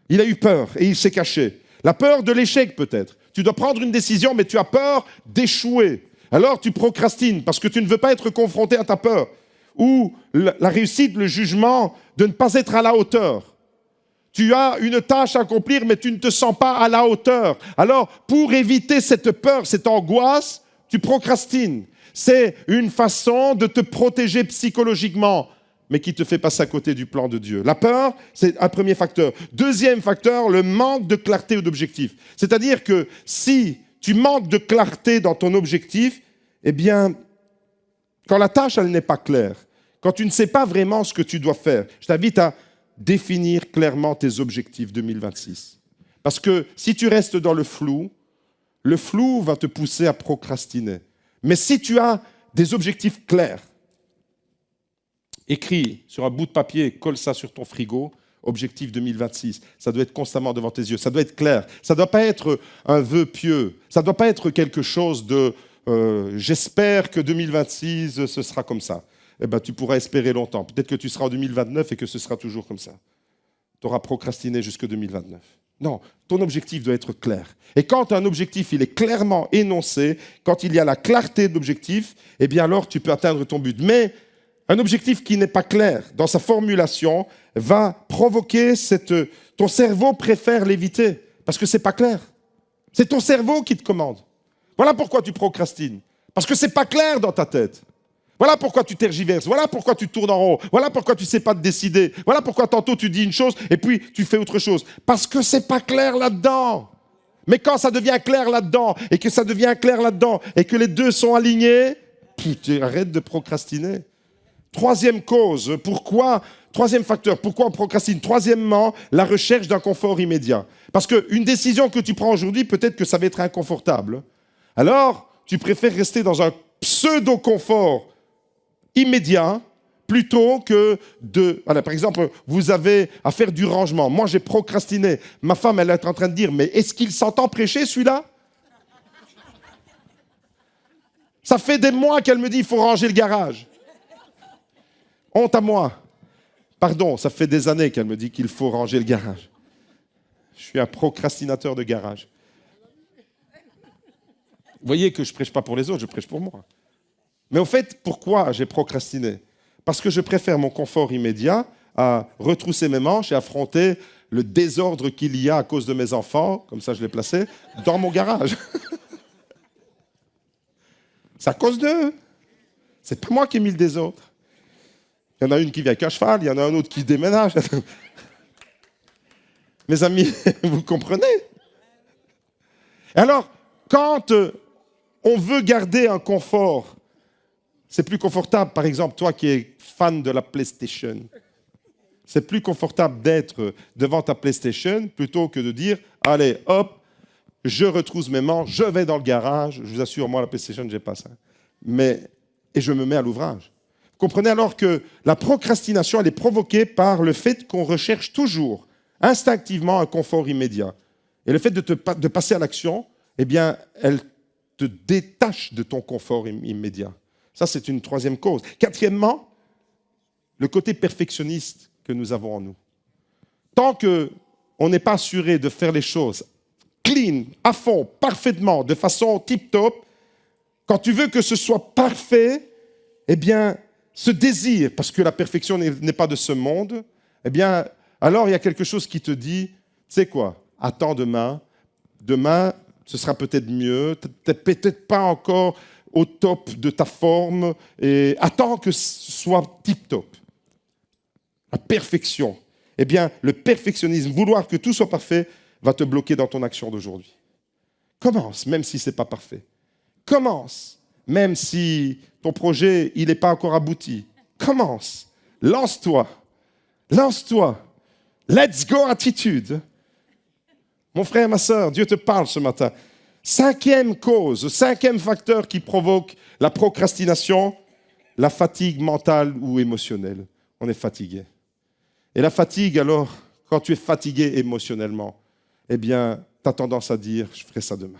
Il a eu peur et il s'est caché. La peur de l'échec peut-être. Tu dois prendre une décision, mais tu as peur d'échouer. Alors tu procrastines parce que tu ne veux pas être confronté à ta peur. Ou la réussite, le jugement de ne pas être à la hauteur. Tu as une tâche à accomplir, mais tu ne te sens pas à la hauteur. Alors, pour éviter cette peur, cette angoisse, tu procrastines. C'est une façon de te protéger psychologiquement, mais qui te fait passer à côté du plan de Dieu. La peur, c'est un premier facteur. Deuxième facteur, le manque de clarté ou d'objectif. C'est-à-dire que si tu manques de clarté dans ton objectif, eh bien, quand la tâche, elle n'est pas claire, quand tu ne sais pas vraiment ce que tu dois faire, je t'invite à définir clairement tes objectifs 2026. Parce que si tu restes dans le flou va te pousser à procrastiner. Mais si tu as des objectifs clairs, écris sur un bout de papier, colle ça sur ton frigo, objectif 2026. Ça doit être constamment devant tes yeux, ça doit être clair. Ça ne doit pas être un vœu pieux, ça ne doit pas être quelque chose de j'espère que 2026, ce sera comme ça. Eh ben, tu pourras espérer longtemps. Peut-être que tu seras en 2029 et que ce sera toujours comme ça. Tu auras procrastiné jusqu'en 2029. Non, ton objectif doit être clair. Et quand un objectif il est clairement énoncé, quand il y a la clarté de l'objectif, eh bien alors tu peux atteindre ton but. Mais un objectif qui n'est pas clair dans sa formulation va provoquer ton cerveau préfère l'éviter parce que ce n'est pas clair. C'est ton cerveau qui te commande. Voilà pourquoi tu procrastines. Parce que ce n'est pas clair dans ta tête. Voilà pourquoi tu tergiverses, voilà pourquoi tu tournes en rond, voilà pourquoi tu ne sais pas te décider, voilà pourquoi tantôt tu dis une chose et puis tu fais autre chose. Parce que ce n'est pas clair là-dedans. Mais quand ça devient clair là-dedans et que ça devient clair là-dedans et que les deux sont alignés, tu arrêtes de procrastiner. Troisième cause, troisième facteur, pourquoi on procrastine? Troisièmement, la recherche d'un confort immédiat. Parce qu'une décision que tu prends aujourd'hui, peut-être que ça va être inconfortable. Alors, tu préfères rester dans un pseudo-confort immédiat plutôt que de... Voilà, par exemple, vous avez à faire du rangement. Moi, j'ai procrastiné. Ma femme, elle est en train de dire, mais est-ce qu'il s'entend prêcher, celui-là? Ça fait des mois qu'elle me dit, il faut ranger le garage. Honte à moi. Pardon, ça fait des années qu'elle me dit qu'il faut ranger le garage. Je suis un procrastinateur de garage. Vous voyez que je ne prêche pas pour les autres, je prêche pour moi. Mais au fait, pourquoi j'ai procrastiné? Parce que je préfère mon confort immédiat à retrousser mes manches et affronter le désordre qu'il y a à cause de mes enfants, comme ça je l'ai placé, dans mon garage. C'est à cause d'eux. C'est pas moi qui ai mis le désordre. Il y en a une qui vient avec un cheval, il y en a un autre qui déménage. Mes amis, vous comprenez? Alors, quand on veut garder un confort, c'est plus confortable, par exemple, toi qui es fan de la PlayStation, c'est plus confortable d'être devant ta PlayStation plutôt que de dire, allez, hop, je retrousse mes manches, je vais dans le garage, je vous assure, moi, la PlayStation, je n'ai pas ça. Et je me mets à l'ouvrage. Vous comprenez alors que la procrastination, elle est provoquée par le fait qu'on recherche toujours, instinctivement, un confort immédiat. Et le fait de passer à l'action, eh bien, elle te détache de ton confort immédiat. Ça, c'est une troisième cause. Quatrièmement, le côté perfectionniste que nous avons en nous. Tant qu'on n'est pas assuré de faire les choses clean, à fond, parfaitement, de façon tip-top, quand tu veux que ce soit parfait, eh bien, ce désir, parce que la perfection n'est pas de ce monde, eh bien, alors il y a quelque chose qui te dit, tu sais quoi, attends demain, ce sera peut-être mieux, peut-être pas encore au top de ta forme, et attends que ce soit tip-top. La perfection. Eh bien, le perfectionnisme, vouloir que tout soit parfait, va te bloquer dans ton action d'aujourd'hui. Commence, même si ce n'est pas parfait. Commence, même si ton projet, il n'est pas encore abouti. Commence, lance-toi, lance-toi. Let's go attitude. Mon frère, ma sœur, Dieu te parle ce matin. Cinquième cause, cinquième facteur qui provoque la procrastination, la fatigue mentale ou émotionnelle. On est fatigué. Et la fatigue, alors, quand tu es fatigué émotionnellement, eh bien, tu as tendance à dire, je ferai ça demain.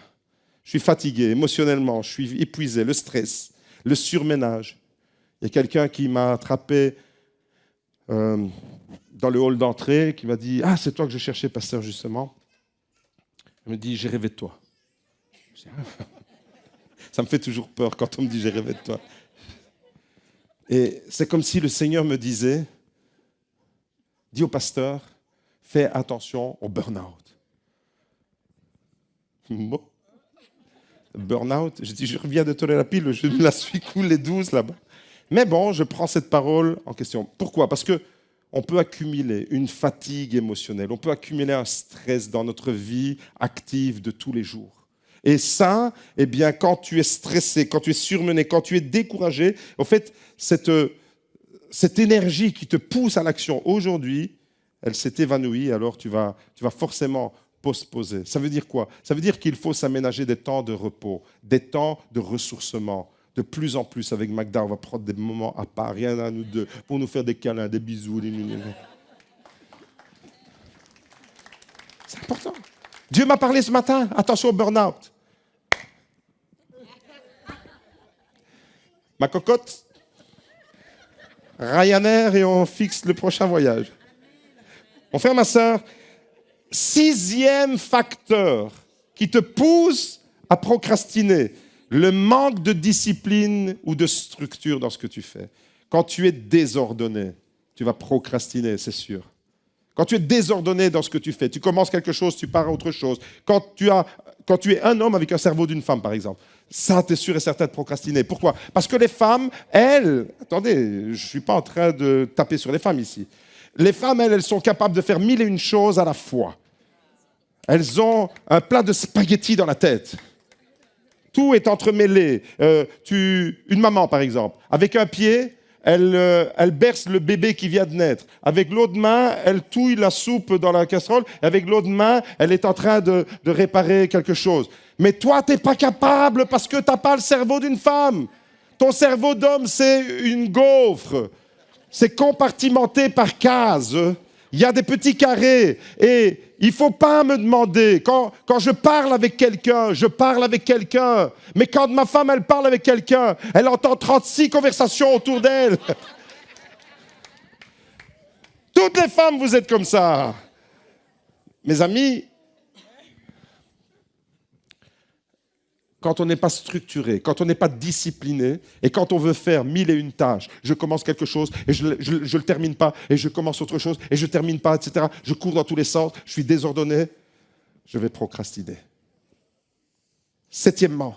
Je suis fatigué émotionnellement, je suis épuisé, le stress, le surménage. Il y a quelqu'un qui m'a attrapé dans le hall d'entrée, qui m'a dit, ah, c'est toi que je cherchais, pasteur, justement. Il me dit, j'ai rêvé de toi. Ça me fait toujours peur quand on me dit j'ai rêvé de toi. Et c'est comme si le Seigneur me disait, dis au pasteur, Fais attention au burn-out. Bon. Burn-out, je dis, je reviens de tourner la pile, je me la suis coulée douce là-bas. Mais bon, je prends cette parole en question. Pourquoi? Parce que on peut accumuler une fatigue émotionnelle, on peut accumuler un stress dans notre vie active de tous les jours. Et ça, eh bien, quand tu es stressé, quand tu es surmené, quand tu es découragé, en fait, cette énergie qui te pousse à l'action aujourd'hui, elle s'est évanouie, alors tu vas forcément postposer. Ça veut dire quoi? Ça veut dire qu'il faut s'aménager des temps de repos, des temps de ressourcement. De plus en plus, avec Magda, on va prendre des moments à part, rien à nous deux, pour nous faire des câlins, des bisous, des minutes. C'est important. Dieu m'a parlé ce matin, attention au burn-out. Ma cocotte, Ryanair et on fixe le prochain voyage. Mon frère, ma soeur, 6e facteur qui te pousse à procrastiner, le manque de discipline ou de structure dans ce que tu fais. Quand tu es désordonné, tu vas procrastiner, c'est sûr. Quand tu es désordonné dans ce que tu fais, tu commences quelque chose, tu pars à autre chose. Quand tu es un homme avec un cerveau d'une femme, par exemple, ça, tu es sûr et certain de procrastiner. Pourquoi? Parce que les femmes, elles... Attendez, je ne suis pas en train de taper sur les femmes ici. Les femmes, elles sont capables de faire 1001 choses à la fois. Elles ont un plat de spaghettis dans la tête. Tout est entremêlé. Une maman, par exemple, avec un pied, elle berce le bébé qui vient de naître. Avec l'autre main, elle touille la soupe dans la casserole. Avec l'autre main, elle est en train de réparer quelque chose. Mais toi, tu n'es pas capable parce que tu n'as pas le cerveau d'une femme. Ton cerveau d'homme, c'est une gaufre. C'est compartimenté par cases. Il y a des petits carrés. Et il ne faut pas me demander, quand je parle avec quelqu'un, je parle avec quelqu'un. Mais quand ma femme, elle parle avec quelqu'un, elle entend 36 conversations autour d'elle. Toutes les femmes, vous êtes comme ça. Mes amis, quand on n'est pas structuré, quand on n'est pas discipliné, et quand on veut faire 1001 tâches, je commence quelque chose et je le termine pas, et je commence autre chose et je termine pas, etc. Je cours dans tous les sens, je suis désordonné, je vais procrastiner. 7e,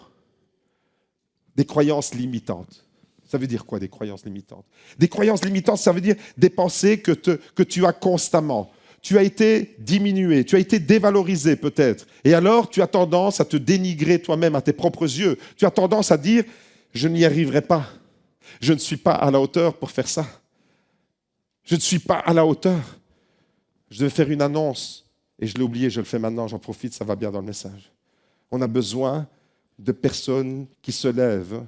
des croyances limitantes. Ça veut dire quoi, des croyances limitantes? Des croyances limitantes, ça veut dire des pensées que tu as constamment. Tu as été diminué, tu as été dévalorisé peut-être. Et alors, tu as tendance à te dénigrer toi-même à tes propres yeux. Tu as tendance à dire, je n'y arriverai pas. Je ne suis pas à la hauteur pour faire ça. Je ne suis pas à la hauteur. Je devais faire une annonce. Et je l'ai oublié, je le fais maintenant, j'en profite, ça va bien dans le message. On a besoin de personnes qui se lèvent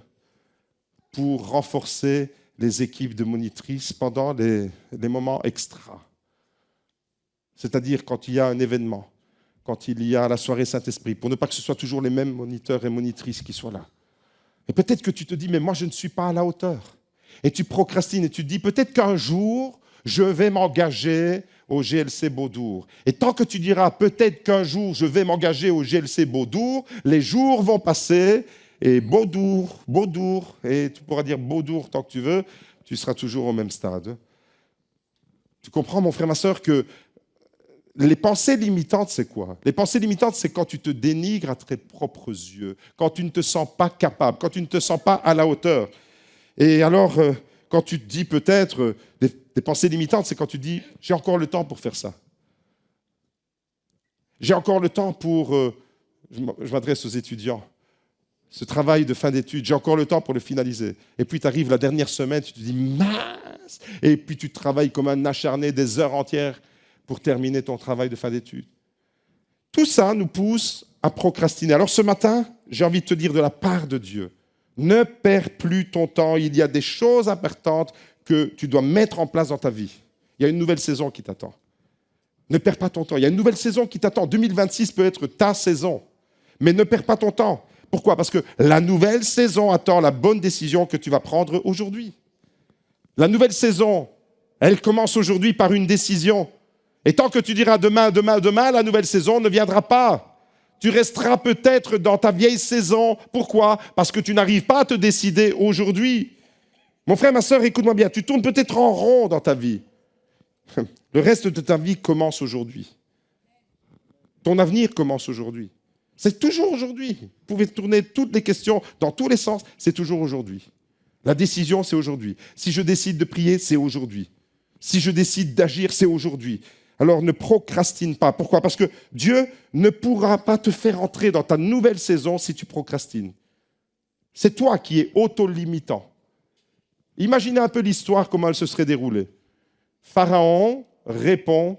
pour renforcer les équipes de monitrices pendant les moments extra. C'est-à-dire quand il y a un événement, quand il y a la soirée Saint-Esprit, pour ne pas que ce soit toujours les mêmes moniteurs et monitrices qui soient là. Et peut-être que tu te dis, mais moi je ne suis pas à la hauteur. Et tu procrastines et tu te dis, peut-être qu'un jour, je vais m'engager au GLC Beaudour. Et tant que tu diras, peut-être qu'un jour, je vais m'engager au GLC Beaudour, les jours vont passer, et Beaudour, et tu pourras dire Beaudour tant que tu veux, tu seras toujours au même stade. Tu comprends, mon frère, ma soeur, que les pensées limitantes, c'est quoi? Les pensées limitantes, c'est quand tu te dénigres à tes propres yeux, quand tu ne te sens pas capable, quand tu ne te sens pas à la hauteur. Et alors, quand tu te dis peut-être, des pensées limitantes, c'est quand tu dis, j'ai encore le temps pour faire ça. J'ai encore le temps pour, je m'adresse aux étudiants, ce travail de fin d'études, j'ai encore le temps pour le finaliser. Et puis tu arrives la dernière semaine, tu te dis, mince! Et puis tu travailles comme un acharné des heures entières pour terminer ton travail de fin d'études. Tout ça nous pousse à procrastiner. Alors ce matin, j'ai envie de te dire de la part de Dieu, ne perds plus ton temps, il y a des choses importantes que tu dois mettre en place dans ta vie. Il y a une nouvelle saison qui t'attend. Ne perds pas ton temps, il y a une nouvelle saison qui t'attend. 2026 peut être ta saison, mais ne perds pas ton temps. Pourquoi? Parce que la nouvelle saison attend la bonne décision que tu vas prendre aujourd'hui. La nouvelle saison, elle commence aujourd'hui par une décision. Et tant que tu diras demain, la nouvelle saison ne viendra pas. Tu resteras peut-être dans ta vieille saison. Pourquoi? Parce que tu n'arrives pas à te décider aujourd'hui. Mon frère, ma sœur, écoute-moi bien. Tu tournes peut-être en rond dans ta vie. Le reste de ta vie commence aujourd'hui. Ton avenir commence aujourd'hui. C'est toujours aujourd'hui. Vous pouvez tourner toutes les questions dans tous les sens, c'est toujours aujourd'hui. La décision, c'est aujourd'hui. Si je décide de prier, c'est aujourd'hui. Si je décide d'agir, c'est aujourd'hui. Alors ne procrastine pas. Pourquoi ? Parce que Dieu ne pourra pas te faire entrer dans ta nouvelle saison si tu procrastines. C'est toi qui es auto-limitant. Imaginez un peu l'histoire, comment elle se serait déroulée. Pharaon répond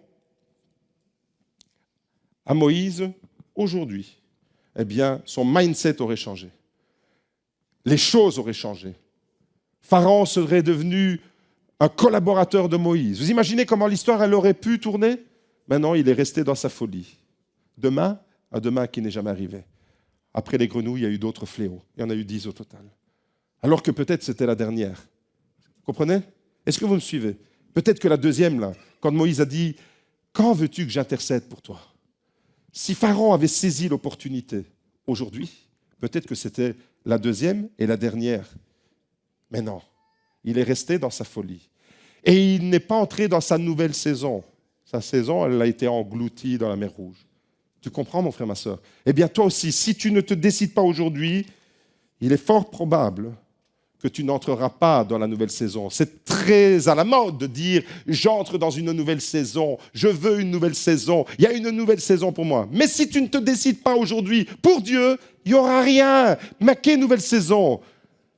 à Moïse aujourd'hui. Eh bien, son mindset aurait changé. Les choses auraient changé. Pharaon serait devenu un collaborateur de Moïse. Vous imaginez comment l'histoire elle aurait pu tourner ? Maintenant, il est resté dans sa folie. Demain, un demain qui n'est jamais arrivé. Après les grenouilles, il y a eu d'autres fléaux. Il y en a eu 10 au total. Alors que peut-être c'était la dernière. Vous comprenez ? Est-ce que vous me suivez ? Peut-être que la deuxième, là, quand Moïse a dit « Quand veux-tu que j'intercède pour toi ?» Si Pharaon avait saisi l'opportunité aujourd'hui, peut-être que c'était la deuxième et la dernière. Mais non, il est resté dans sa folie. Et il n'est pas entré dans sa nouvelle saison. Sa saison, elle a été engloutie dans la mer Rouge. Tu comprends, mon frère, ma sœur ? Eh bien, toi aussi, si tu ne te décides pas aujourd'hui, il est fort probable que tu n'entreras pas dans la nouvelle saison. C'est très à la mode de dire « j'entre dans une nouvelle saison, je veux une nouvelle saison, il y a une nouvelle saison pour moi ». Mais si tu ne te décides pas aujourd'hui pour Dieu, il n'y aura rien. Mais quelle nouvelle saison ?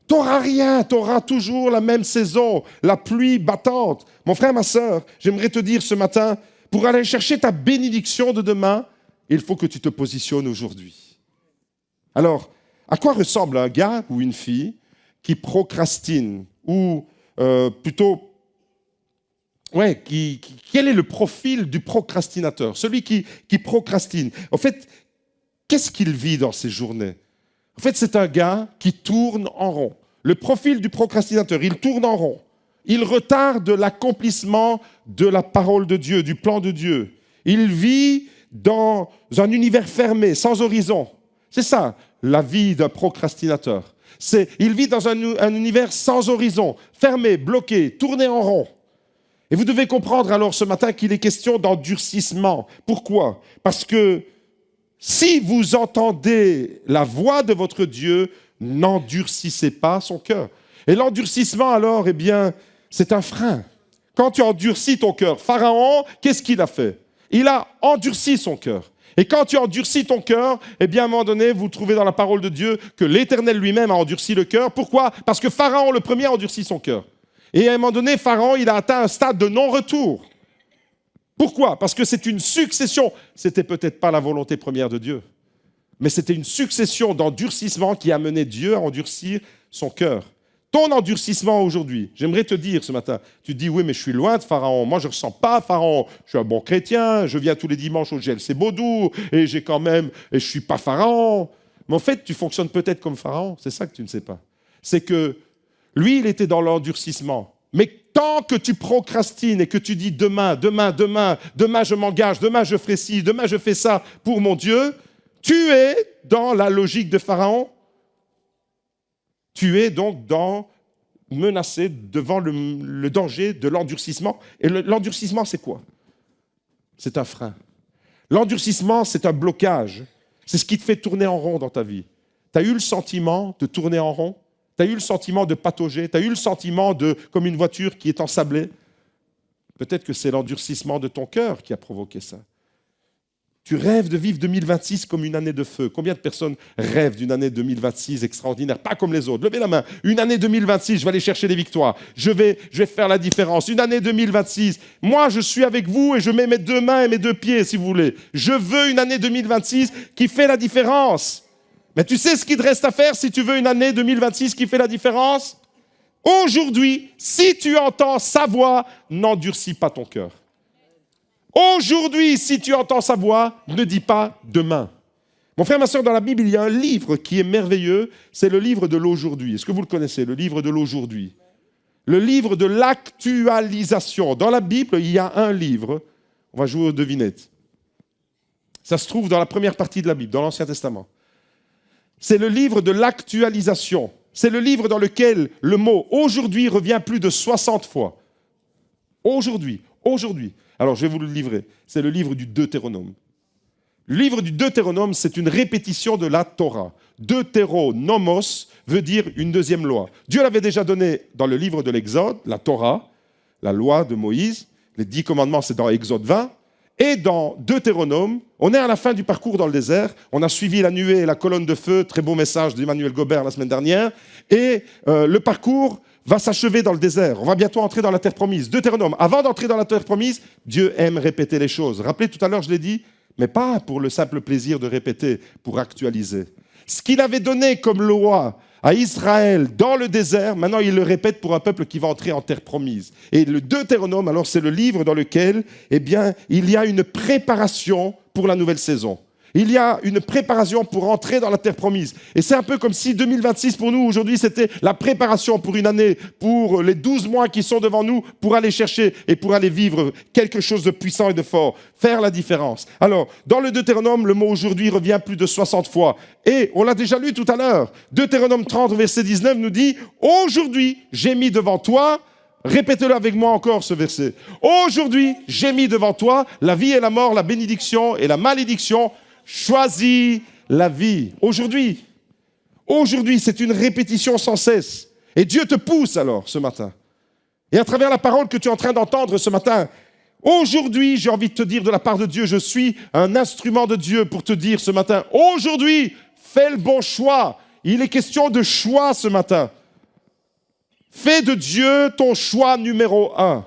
Tu n'auras rien, tu auras toujours la même saison, la pluie battante. Mon frère, ma sœur, j'aimerais te dire ce matin, pour aller chercher ta bénédiction de demain, il faut que tu te positionnes aujourd'hui. Alors, à quoi ressemble un gars ou une fille qui procrastine ou plutôt, quel est le profil du procrastinateur, celui qui procrastine? En fait, qu'est-ce qu'il vit dans ses journées? En fait, c'est un gars qui tourne en rond. Le profil du procrastinateur, il tourne en rond. Il retarde l'accomplissement de la parole de Dieu, du plan de Dieu. Il vit dans un univers fermé, sans horizon. C'est ça, la vie d'un procrastinateur. Il vit dans un univers sans horizon, fermé, bloqué, tourné en rond. Et vous devez comprendre alors ce matin qu'il est question d'endurcissement. Pourquoi ? Parce que si vous entendez la voix de votre Dieu, n'endurcissez pas son cœur. Et l'endurcissement alors, eh bien, c'est un frein. Quand tu endurcis ton cœur, Pharaon, qu'est-ce qu'il a fait ? Il a endurci son cœur. Et quand tu endurcis ton cœur, eh bien, à un moment donné, vous trouvez dans la parole de Dieu que l'Éternel lui-même a endurci le cœur. Pourquoi ? Parce que Pharaon, le premier, a endurci son cœur. Et à un moment donné, Pharaon, il a atteint un stade de non-retour. Pourquoi ? Parce que c'est une succession. C'était peut-être pas la volonté première de Dieu, mais c'était une succession d'endurcissements qui a mené Dieu à endurcir son cœur. Ton endurcissement aujourd'hui, j'aimerais te dire ce matin, tu te dis, oui, mais je suis loin de Pharaon, moi je ne ressens pas Pharaon, je suis un bon chrétien, je viens tous les dimanches au GLC Baudou, et je ne suis pas Pharaon. Mais en fait, tu fonctionnes peut-être comme Pharaon, c'est ça que tu ne sais pas. C'est que lui, il était dans l'endurcissement. Mais tant que tu procrastines et que tu dis demain je m'engage, demain je ferai ci, demain je fais ça pour mon Dieu, tu es dans la logique de Pharaon. Tu es donc menacé devant le danger de l'endurcissement. Et l'endurcissement, c'est quoi ? C'est un frein. L'endurcissement, c'est un blocage. C'est ce qui te fait tourner en rond dans ta vie. Tu as eu le sentiment de tourner en rond ? Tu as eu le sentiment de patauger? Tu as eu le sentiment comme une voiture qui est ensablée? Peut-être que c'est l'endurcissement de ton cœur qui a provoqué ça. Tu rêves de vivre 2026 comme une année de feu. Combien de personnes rêvent d'une année 2026 extraordinaire? Pas comme les autres. Levez la main. Une année 2026, je vais aller chercher des victoires. Je vais faire la différence. Une année 2026. Moi, je suis avec vous et je mets mes deux mains et mes deux pieds, si vous voulez. Je veux une année 2026 qui fait la différence. Mais tu sais ce qu'il te reste à faire si tu veux une année 2026 qui fait la différence? Aujourd'hui, si tu entends sa voix, n'endurcis pas ton cœur. Aujourd'hui, si tu entends sa voix, ne dis pas demain. Mon frère, ma soeur, dans la Bible, il y a un livre qui est merveilleux, c'est le livre de l'aujourd'hui. Est-ce que vous le connaissez, le livre de l'aujourd'hui? Le livre de l'actualisation. Dans la Bible, il y a un livre, on va jouer aux devinettes. Ça se trouve dans la première partie de la Bible, dans l'Ancien Testament. C'est le livre de l'actualisation. C'est le livre dans lequel le mot « aujourd'hui » revient plus de 60 fois. Aujourd'hui. Aujourd'hui. Alors, je vais vous le livrer. C'est le livre du Deutéronome. Le livre du Deutéronome, c'est une répétition de la Torah. Deutéronomos veut dire une deuxième loi. Dieu l'avait déjà donné dans le livre de l'Exode, la Torah, la loi de Moïse. Les 10 commandements, c'est dans Exode 20. Et dans Deutéronome, on est à la fin du parcours dans le désert. On a suivi la nuée et la colonne de feu. Très beau message d'Emmanuel Gobert la semaine dernière. Et le parcours va s'achever dans le désert. On va bientôt entrer dans la terre promise. Deutéronome, avant d'entrer dans la terre promise, Dieu aime répéter les choses. Rappelez, tout à l'heure, je l'ai dit, mais pas pour le simple plaisir de répéter, pour actualiser. Ce qu'il avait donné comme loi à Israël dans le désert, maintenant il le répète pour un peuple qui va entrer en terre promise. Et le Deutéronome, alors c'est le livre dans lequel, eh bien, il y a une préparation pour la nouvelle saison. Il y a une préparation pour entrer dans la terre promise. Et c'est un peu comme si 2026 pour nous, aujourd'hui, c'était la préparation pour une année, pour les 12 mois qui sont devant nous, pour aller chercher et pour aller vivre quelque chose de puissant et de fort, faire la différence. Alors, dans le Deutéronome, le mot aujourd'hui revient plus de 60 fois. Et on l'a déjà lu tout à l'heure. Deutéronome 30, verset 19 nous dit « Aujourd'hui, j'ai mis devant toi » Répétez-le avec moi encore, ce verset. « Aujourd'hui, j'ai mis devant toi la vie et la mort, la bénédiction et la malédiction. » Choisis la vie. Aujourd'hui, c'est une répétition sans cesse. Et Dieu te pousse alors ce matin. Et à travers la parole que tu es en train d'entendre ce matin, aujourd'hui, j'ai envie de te dire de la part de Dieu, je suis un instrument de Dieu pour te dire ce matin, aujourd'hui, fais le bon choix. Il est question de choix ce matin. Fais de Dieu ton choix numéro 1.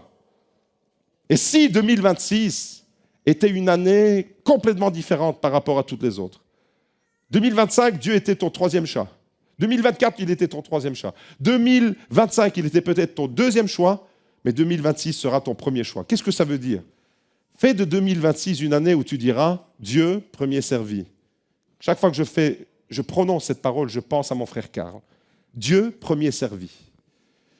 Et si 2026 était une année complètement différente par rapport à toutes les autres. 2025, Dieu était ton 3e choix. 2024, il était ton 3e choix. 2025, il était peut-être ton 2e choix, mais 2026 sera ton 1er choix. Qu'est-ce que ça veut dire? Fais de 2026 une année où tu diras « Dieu, premier servi ». Chaque fois que je prononce cette parole, je pense à mon frère Karl. Dieu, premier servi.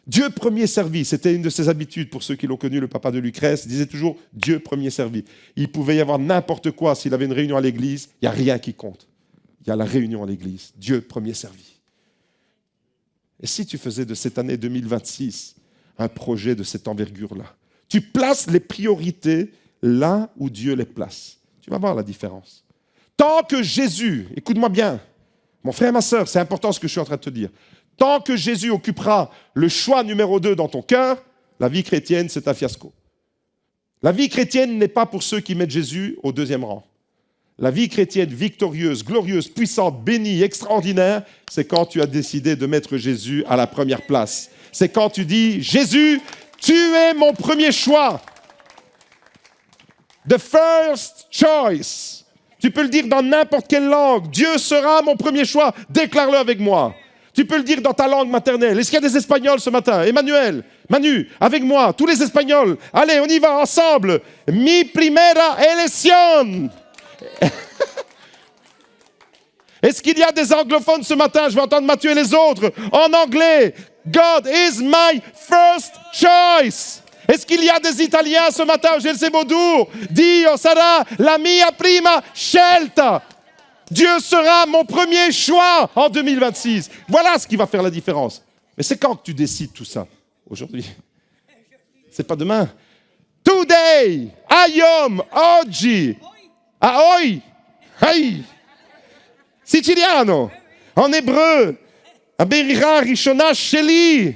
Dieu premier servi, c'était une de ses habitudes pour ceux qui l'ont connu, le papa de Lucrèce, il disait toujours Dieu premier servi. Il pouvait y avoir n'importe quoi, s'il avait une réunion à l'église, il n'y a rien qui compte. Il y a la réunion à l'église, Dieu premier servi. Et si tu faisais de cette année 2026 un projet de cette envergure-là, tu places les priorités là où Dieu les place. Tu vas voir la différence. Tant que Jésus, écoute-moi bien, mon frère et ma sœur, c'est important ce que je suis en train de te dire. Tant que Jésus occupera le choix numéro 2 dans ton cœur, la vie chrétienne, c'est un fiasco. La vie chrétienne n'est pas pour ceux qui mettent Jésus au 2e rang. La vie chrétienne victorieuse, glorieuse, puissante, bénie, extraordinaire, c'est quand tu as décidé de mettre Jésus à la première place. C'est quand tu dis, Jésus, tu es mon premier choix. The first choice. Tu peux le dire dans n'importe quelle langue. Dieu sera mon premier choix. Déclare-le avec moi. Tu peux le dire dans ta langue maternelle. Est-ce qu'il y a des Espagnols ce matin? Emmanuel, Manu, avec moi, tous les Espagnols. Allez, on y va ensemble. Mi primera elección. Est-ce qu'il y a des anglophones ce matin? Je vais entendre Mathieu et les autres. En anglais, God is my first choice. Est-ce qu'il y a des Italiens ce matin? J'ai le Bodour. Dio sarà la mia prima scelta. Dieu sera mon premier choix en 2026. Voilà ce qui va faire la différence. Mais c'est quand que tu décides tout ça? Aujourd'hui. C'est pas demain. Today, ayom, oggi, aoi, hai. Siciliano. En hébreu, aberira rishona sheli.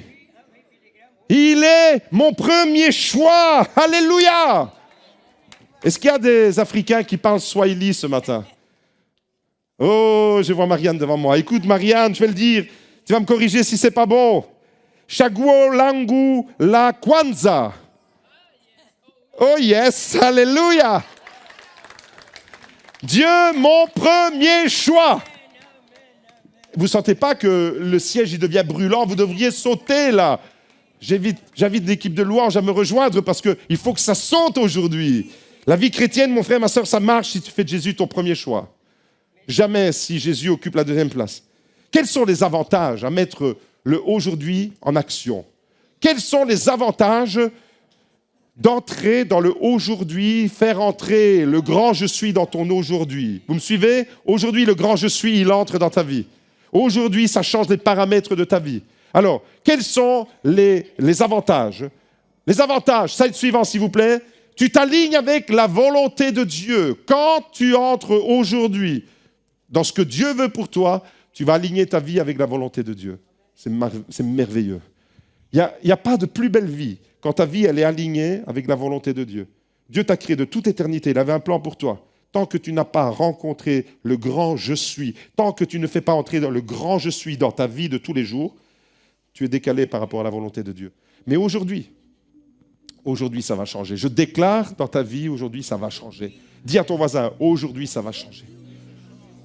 Il est mon premier choix. Alléluia. Est-ce qu'il y a des Africains qui parlent Swahili ce matin? Oh, je vois Marianne devant moi. Écoute, Marianne, je vais le dire. Tu vas me corriger si c'est pas bon. Chaguo langu la kwanza. Oh yes, alléluia. Dieu, mon premier choix. Vous ne sentez pas que le siège il devient brûlant? Vous devriez sauter là. J'invite l'équipe de louange à me rejoindre parce qu'il faut que ça saute aujourd'hui. La vie chrétienne, mon frère, ma soeur, ça marche si tu fais de Jésus ton premier choix. Jamais si Jésus occupe la 2e place. Quels sont les avantages à mettre le aujourd'hui en action? Quels sont les avantages d'entrer dans le aujourd'hui, faire entrer le grand je suis dans ton aujourd'hui? Vous me suivez? Aujourd'hui, le grand je suis, il entre dans ta vie. Aujourd'hui, ça change les paramètres de ta vie. Alors, quels sont les avantages Les avantages, slide suivant s'il vous plaît. Tu t'alignes avec la volonté de Dieu. Quand tu entres aujourd'hui dans ce que Dieu veut pour toi, tu vas aligner ta vie avec la volonté de Dieu. C'est merveilleux. Il n'y a pas de plus belle vie quand ta vie elle est alignée avec la volonté de Dieu. Dieu t'a créé de toute éternité. Il avait un plan pour toi. Tant que tu n'as pas rencontré le grand je suis, tant que tu ne fais pas entrer dans le grand je suis dans ta vie de tous les jours, tu es décalé par rapport à la volonté de Dieu. Mais aujourd'hui, ça va changer. Je déclare dans ta vie, aujourd'hui, ça va changer. Dis à ton voisin, aujourd'hui, ça va changer.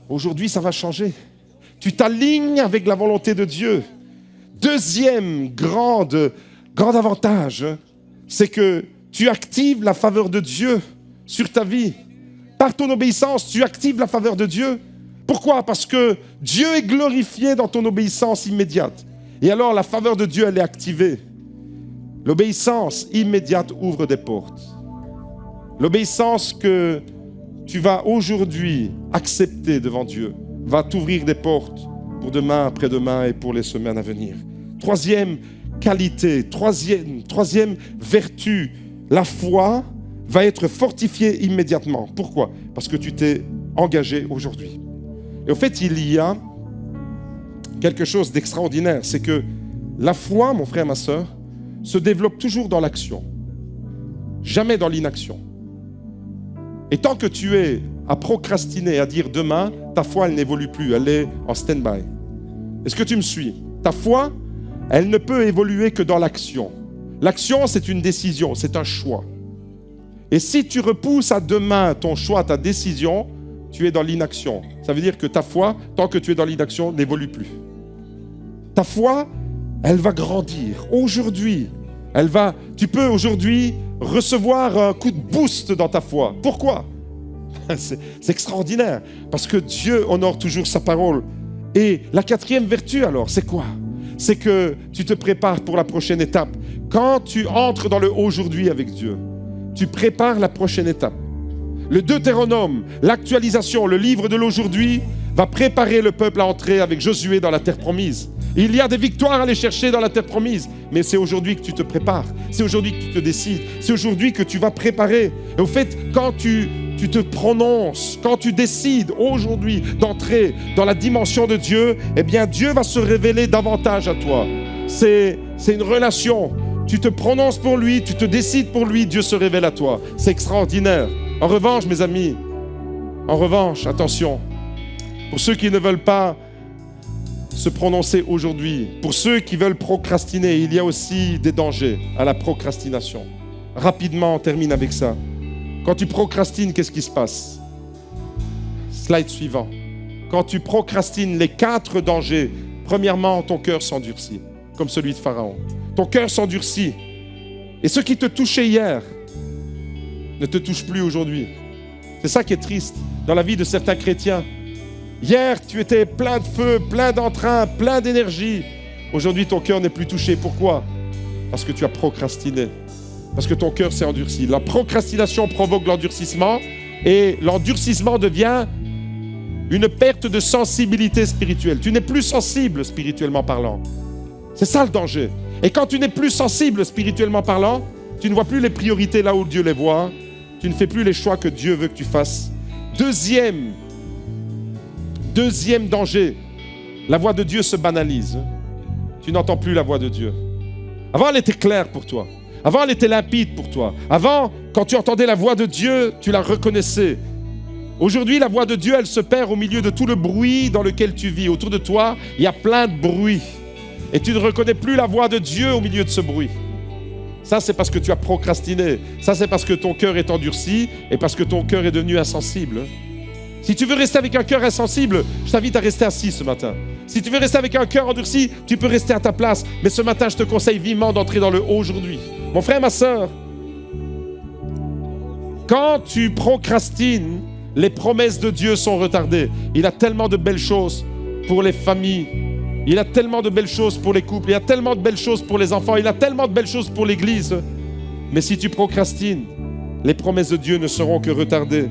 Aujourd'hui, ça va changer. Tu t'alignes avec la volonté de Dieu. Deuxième grand avantage, c'est que tu actives la faveur de Dieu sur ta vie. Par ton obéissance, tu actives la faveur de Dieu. Pourquoi? Parce que Dieu est glorifié dans ton obéissance immédiate. Et alors, la faveur de Dieu, elle est activée. L'obéissance immédiate ouvre des portes. L'obéissance que tu vas aujourd'hui accepter devant Dieu va t'ouvrir des portes pour demain, après-demain et pour les semaines à venir. Troisième qualité, troisième vertu, la foi va être fortifiée immédiatement. Pourquoi? Parce que tu t'es engagé aujourd'hui. Et au fait, il y a quelque chose d'extraordinaire, c'est que la foi, mon frère, ma sœur, se développe toujours dans l'action, jamais dans l'inaction. Et tant que tu es à procrastiner, à dire demain, ta foi, elle n'évolue plus, elle est en stand-by. Est-ce que tu me suis? Ta foi, elle ne peut évoluer que dans l'action. L'action, c'est une décision, c'est un choix. Et si tu repousses à demain ton choix, ta décision, tu es dans l'inaction. Ça veut dire que ta foi, tant que tu es dans l'inaction, n'évolue plus. Ta foi, elle va grandir. Aujourd'hui, tu peux aujourd'hui recevoir un coup de boost dans ta foi. Pourquoi? C'est extraordinaire. Parce que Dieu honore toujours sa parole. Et la quatrième vertu alors, c'est quoi? C'est que tu te prépares pour la prochaine étape. Quand tu entres dans le aujourd'hui avec Dieu, tu prépares la prochaine étape. Le Deutéronome, l'actualisation, le livre de l'aujourd'hui, va préparer le peuple à entrer avec Josué dans la terre promise. Il y a des victoires à aller chercher dans la terre promise, mais c'est aujourd'hui que tu te prépares, c'est aujourd'hui que tu te décides, c'est aujourd'hui que tu vas préparer. Et au fait, quand tu te prononces, quand tu décides aujourd'hui d'entrer dans la dimension de Dieu, eh bien Dieu va se révéler davantage à toi. C'est une relation. Tu te prononces pour lui, tu te décides pour lui, Dieu se révèle à toi. C'est extraordinaire. En revanche, mes amis, attention, pour ceux qui ne veulent pas se prononcer aujourd'hui, pour ceux qui veulent procrastiner, il y a aussi des dangers à la procrastination. Rapidement, on termine avec ça. Quand tu procrastines, qu'est-ce qui se passe? Slide suivant. Quand tu procrastines, les 4 dangers. Premièrement, ton cœur s'endurcit, comme celui de Pharaon. Ton cœur s'endurcit. Et ce qui te touchait hier ne te touche plus aujourd'hui. C'est ça qui est triste dans la vie de certains chrétiens. Hier, tu étais plein de feu, plein d'entrain, plein d'énergie. Aujourd'hui, ton cœur n'est plus touché. Pourquoi? Parce que tu as procrastiné. Parce que ton cœur s'est endurci. La procrastination provoque l'endurcissement et l'endurcissement devient une perte de sensibilité spirituelle. Tu n'es plus sensible spirituellement parlant. C'est ça le danger. Et quand tu n'es plus sensible spirituellement parlant, tu ne vois plus les priorités là où Dieu les voit. Tu ne fais plus les choix que Dieu veut que tu fasses. Deuxième danger, la voix de Dieu se banalise. Tu n'entends plus la voix de Dieu. Avant, elle était claire pour toi. Avant, elle était limpide pour toi. Avant, quand tu entendais la voix de Dieu, tu la reconnaissais. Aujourd'hui, la voix de Dieu, elle se perd au milieu de tout le bruit dans lequel tu vis. Autour de toi, il y a plein de bruit. Et tu ne reconnais plus la voix de Dieu au milieu de ce bruit. Ça, c'est parce que tu as procrastiné. Ça, c'est parce que ton cœur est endurci et parce que ton cœur est devenu insensible. Si tu veux rester avec un cœur insensible, je t'invite à rester assis ce matin. Si tu veux rester avec un cœur endurci, tu peux rester à ta place. Mais ce matin, je te conseille vivement d'entrer dans le aujourd'hui. Mon frère, ma sœur, quand tu procrastines, les promesses de Dieu sont retardées. Il a tellement de belles choses pour les familles. Il a tellement de belles choses pour les couples. Il a tellement de belles choses pour les enfants. Il a tellement de belles choses pour l'Église. Mais si tu procrastines, les promesses de Dieu ne seront que retardées.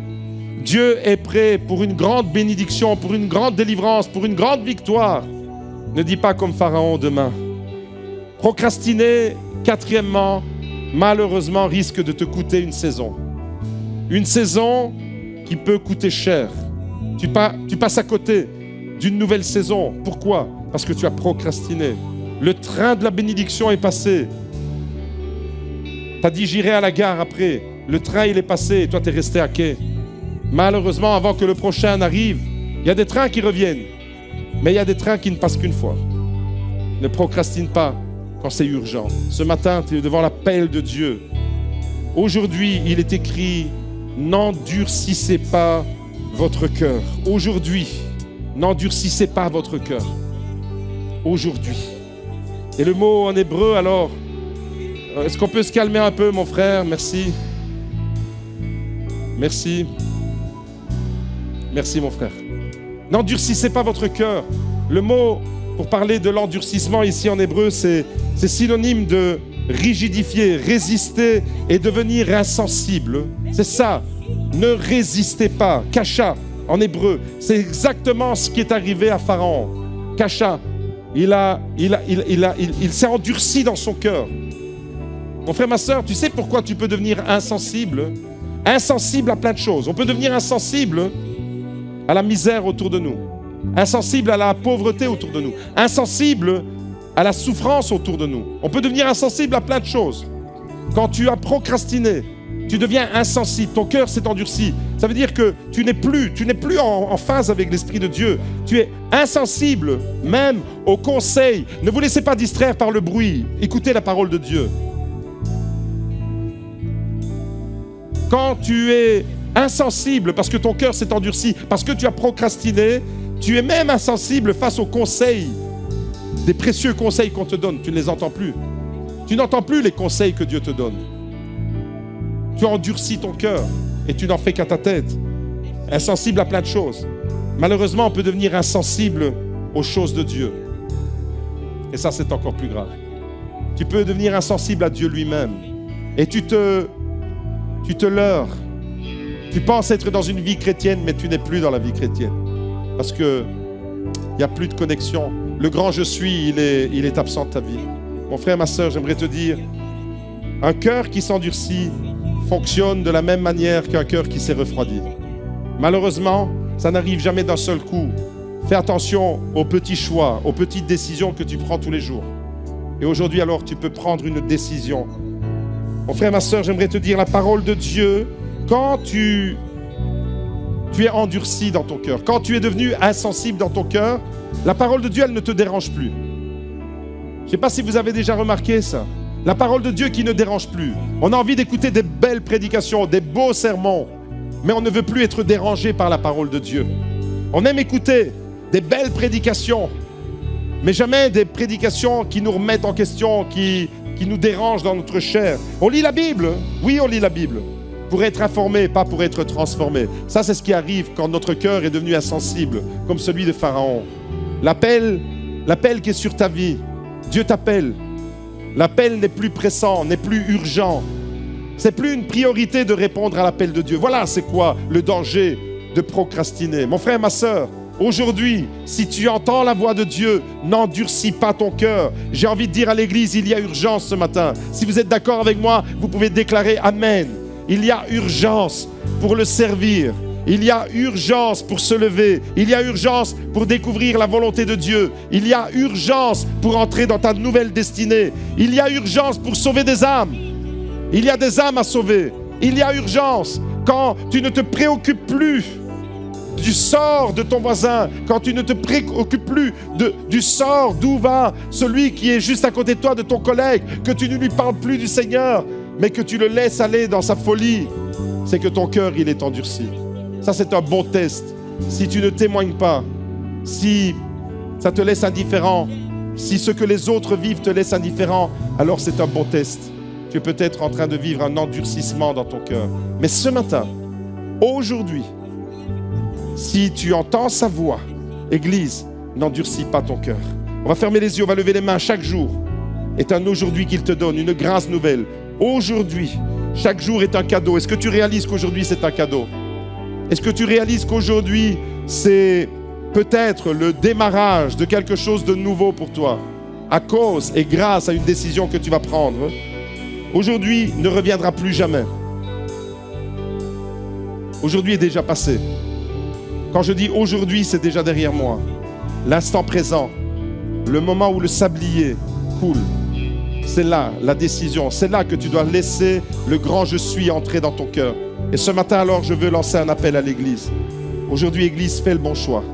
Dieu est prêt pour une grande bénédiction, pour une grande délivrance, pour une grande victoire. Ne dis pas comme Pharaon demain. Procrastiner, quatrièmement, malheureusement, risque de te coûter une saison. Une saison qui peut coûter cher. Tu passes à côté d'une nouvelle saison. Pourquoi? Parce que tu as procrastiné. Le train de la bénédiction est passé. Tu as dit j'irai à la gare après. Le train il est passé et toi tu es resté à quai. Malheureusement, avant que le prochain arrive, il y a des trains qui reviennent. Mais il y a des trains qui ne passent qu'une fois. Ne procrastine pas quand c'est urgent. Ce matin, tu es devant l'appel de Dieu. Aujourd'hui, il est écrit « N'endurcissez pas votre cœur. » Aujourd'hui, n'endurcissez pas votre cœur. Aujourd'hui. Et le mot en hébreu, alors, est-ce qu'on peut se calmer un peu, mon frère? Merci. Merci. Merci, mon frère. N'endurcissez pas votre cœur. Le mot, pour parler de l'endurcissement ici en hébreu, c'est synonyme de rigidifier, résister et devenir insensible. C'est ça. Ne résistez pas. Kasha, en hébreu, c'est exactement ce qui est arrivé à Pharaon. Kasha, il s'est endurci dans son cœur. Mon frère, ma soeur, tu sais pourquoi tu peux devenir insensible? Insensible à plein de choses. On peut devenir insensible à la misère autour de nous, insensible à la pauvreté autour de nous, insensible à la souffrance autour de nous. On peut devenir insensible à plein de choses. Quand tu as procrastiné, tu deviens insensible, ton cœur s'est endurci. Ça veut dire que tu n'es plus en phase avec l'Esprit de Dieu. Tu es insensible même aux conseils. Ne vous laissez pas distraire par le bruit. Écoutez la parole de Dieu. Quand tu es insensible parce que ton cœur s'est endurci, parce que tu as procrastiné, tu es même insensible face aux conseils, des précieux conseils qu'on te donne. Tu ne les entends plus. Tu n'entends plus les conseils que Dieu te donne. Tu endurcis ton cœur et tu n'en fais qu'à ta tête. Insensible à plein de choses. Malheureusement, on peut devenir insensible aux choses de Dieu. Et ça, c'est encore plus grave. Tu peux devenir insensible à Dieu lui-même. Et tu te leurres. Tu penses être dans une vie chrétienne, mais tu n'es plus dans la vie chrétienne. Parce qu'il n'y a plus de connexion. Le grand je suis, il est absent de ta vie. Mon frère, ma soeur, j'aimerais te dire, un cœur qui s'endurcit fonctionne de la même manière qu'un cœur qui s'est refroidi. Malheureusement, ça n'arrive jamais d'un seul coup. Fais attention aux petits choix, aux petites décisions que tu prends tous les jours. Et aujourd'hui, alors, tu peux prendre une décision. Mon frère, ma soeur, j'aimerais te dire la parole de Dieu. Quand tu es endurci dans ton cœur, quand tu es devenu insensible dans ton cœur, la parole de Dieu, elle ne te dérange plus. Je ne sais pas si vous avez déjà remarqué ça. La parole de Dieu qui ne dérange plus. On a envie d'écouter des belles prédications, des beaux sermons, mais on ne veut plus être dérangé par la parole de Dieu. On aime écouter des belles prédications, mais jamais des prédications qui nous remettent en question, qui nous dérangent dans notre chair. On lit la Bible, oui, on lit la Bible. Pour être informé, pas pour être transformé. Ça, c'est ce qui arrive quand notre cœur est devenu insensible, comme celui de Pharaon. L'appel qui est sur ta vie, Dieu t'appelle. L'appel n'est plus pressant, n'est plus urgent. C'est plus une priorité de répondre à l'appel de Dieu. Voilà, c'est quoi le danger de procrastiner. Mon frère, ma soeur, aujourd'hui, si tu entends la voix de Dieu, n'endurcis pas ton cœur. J'ai envie de dire à l'église, il y a urgence ce matin. Si vous êtes d'accord avec moi, vous pouvez déclarer Amen. Il y a urgence pour le servir. Il y a urgence pour se lever. Il y a urgence pour découvrir la volonté de Dieu. Il y a urgence pour entrer dans ta nouvelle destinée. Il y a urgence pour sauver des âmes. Il y a des âmes à sauver. Il y a urgence quand tu ne te préoccupes plus du sort de ton voisin, quand tu ne te préoccupes plus du sort d'où va celui qui est juste à côté de toi, de ton collègue, que tu ne lui parles plus du Seigneur, mais que tu le laisses aller dans sa folie, c'est que ton cœur, il est endurci. Ça, c'est un bon test. Si tu ne témoignes pas, si ça te laisse indifférent, si ce que les autres vivent te laisse indifférent, alors c'est un bon test. Tu es peut-être en train de vivre un endurcissement dans ton cœur. Mais ce matin, aujourd'hui, si tu entends sa voix, Église, n'endurcis pas ton cœur. On va fermer les yeux, on va lever les mains. Chaque jour est un aujourd'hui qu'il te donne, une grâce nouvelle. Aujourd'hui, chaque jour est un cadeau. Est-ce que tu réalises qu'aujourd'hui c'est un cadeau? Est-ce que tu réalises qu'aujourd'hui c'est peut-être le démarrage de quelque chose de nouveau pour toi, à cause et grâce à une décision que tu vas prendre? Aujourd'hui ne reviendra plus jamais. Aujourd'hui est déjà passé. Quand je dis aujourd'hui, c'est déjà derrière moi. L'instant présent, le moment où le sablier coule, c'est là la décision. C'est là que tu dois laisser le grand je suis entrer dans ton cœur. Et ce matin alors, je veux lancer un appel à l'Église. Aujourd'hui, Église, fais le bon choix.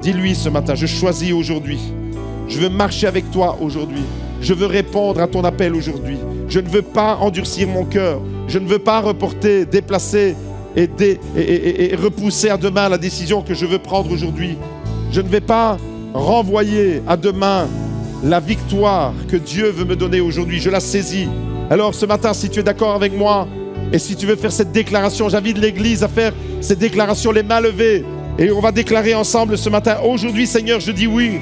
Dis-lui ce matin, je choisis aujourd'hui. Je veux marcher avec toi aujourd'hui. Je veux répondre à ton appel aujourd'hui. Je ne veux pas endurcir mon cœur. Je ne veux pas reporter, déplacer et repousser à demain la décision que je veux prendre aujourd'hui. Je ne vais pas renvoyer à demain la victoire que Dieu veut me donner aujourd'hui. Je la saisis. Alors ce matin, si tu es d'accord avec moi et si tu veux faire cette déclaration, j'invite l'Église à faire cette déclaration les mains levées. Et on va déclarer ensemble ce matin, aujourd'hui Seigneur, je dis oui.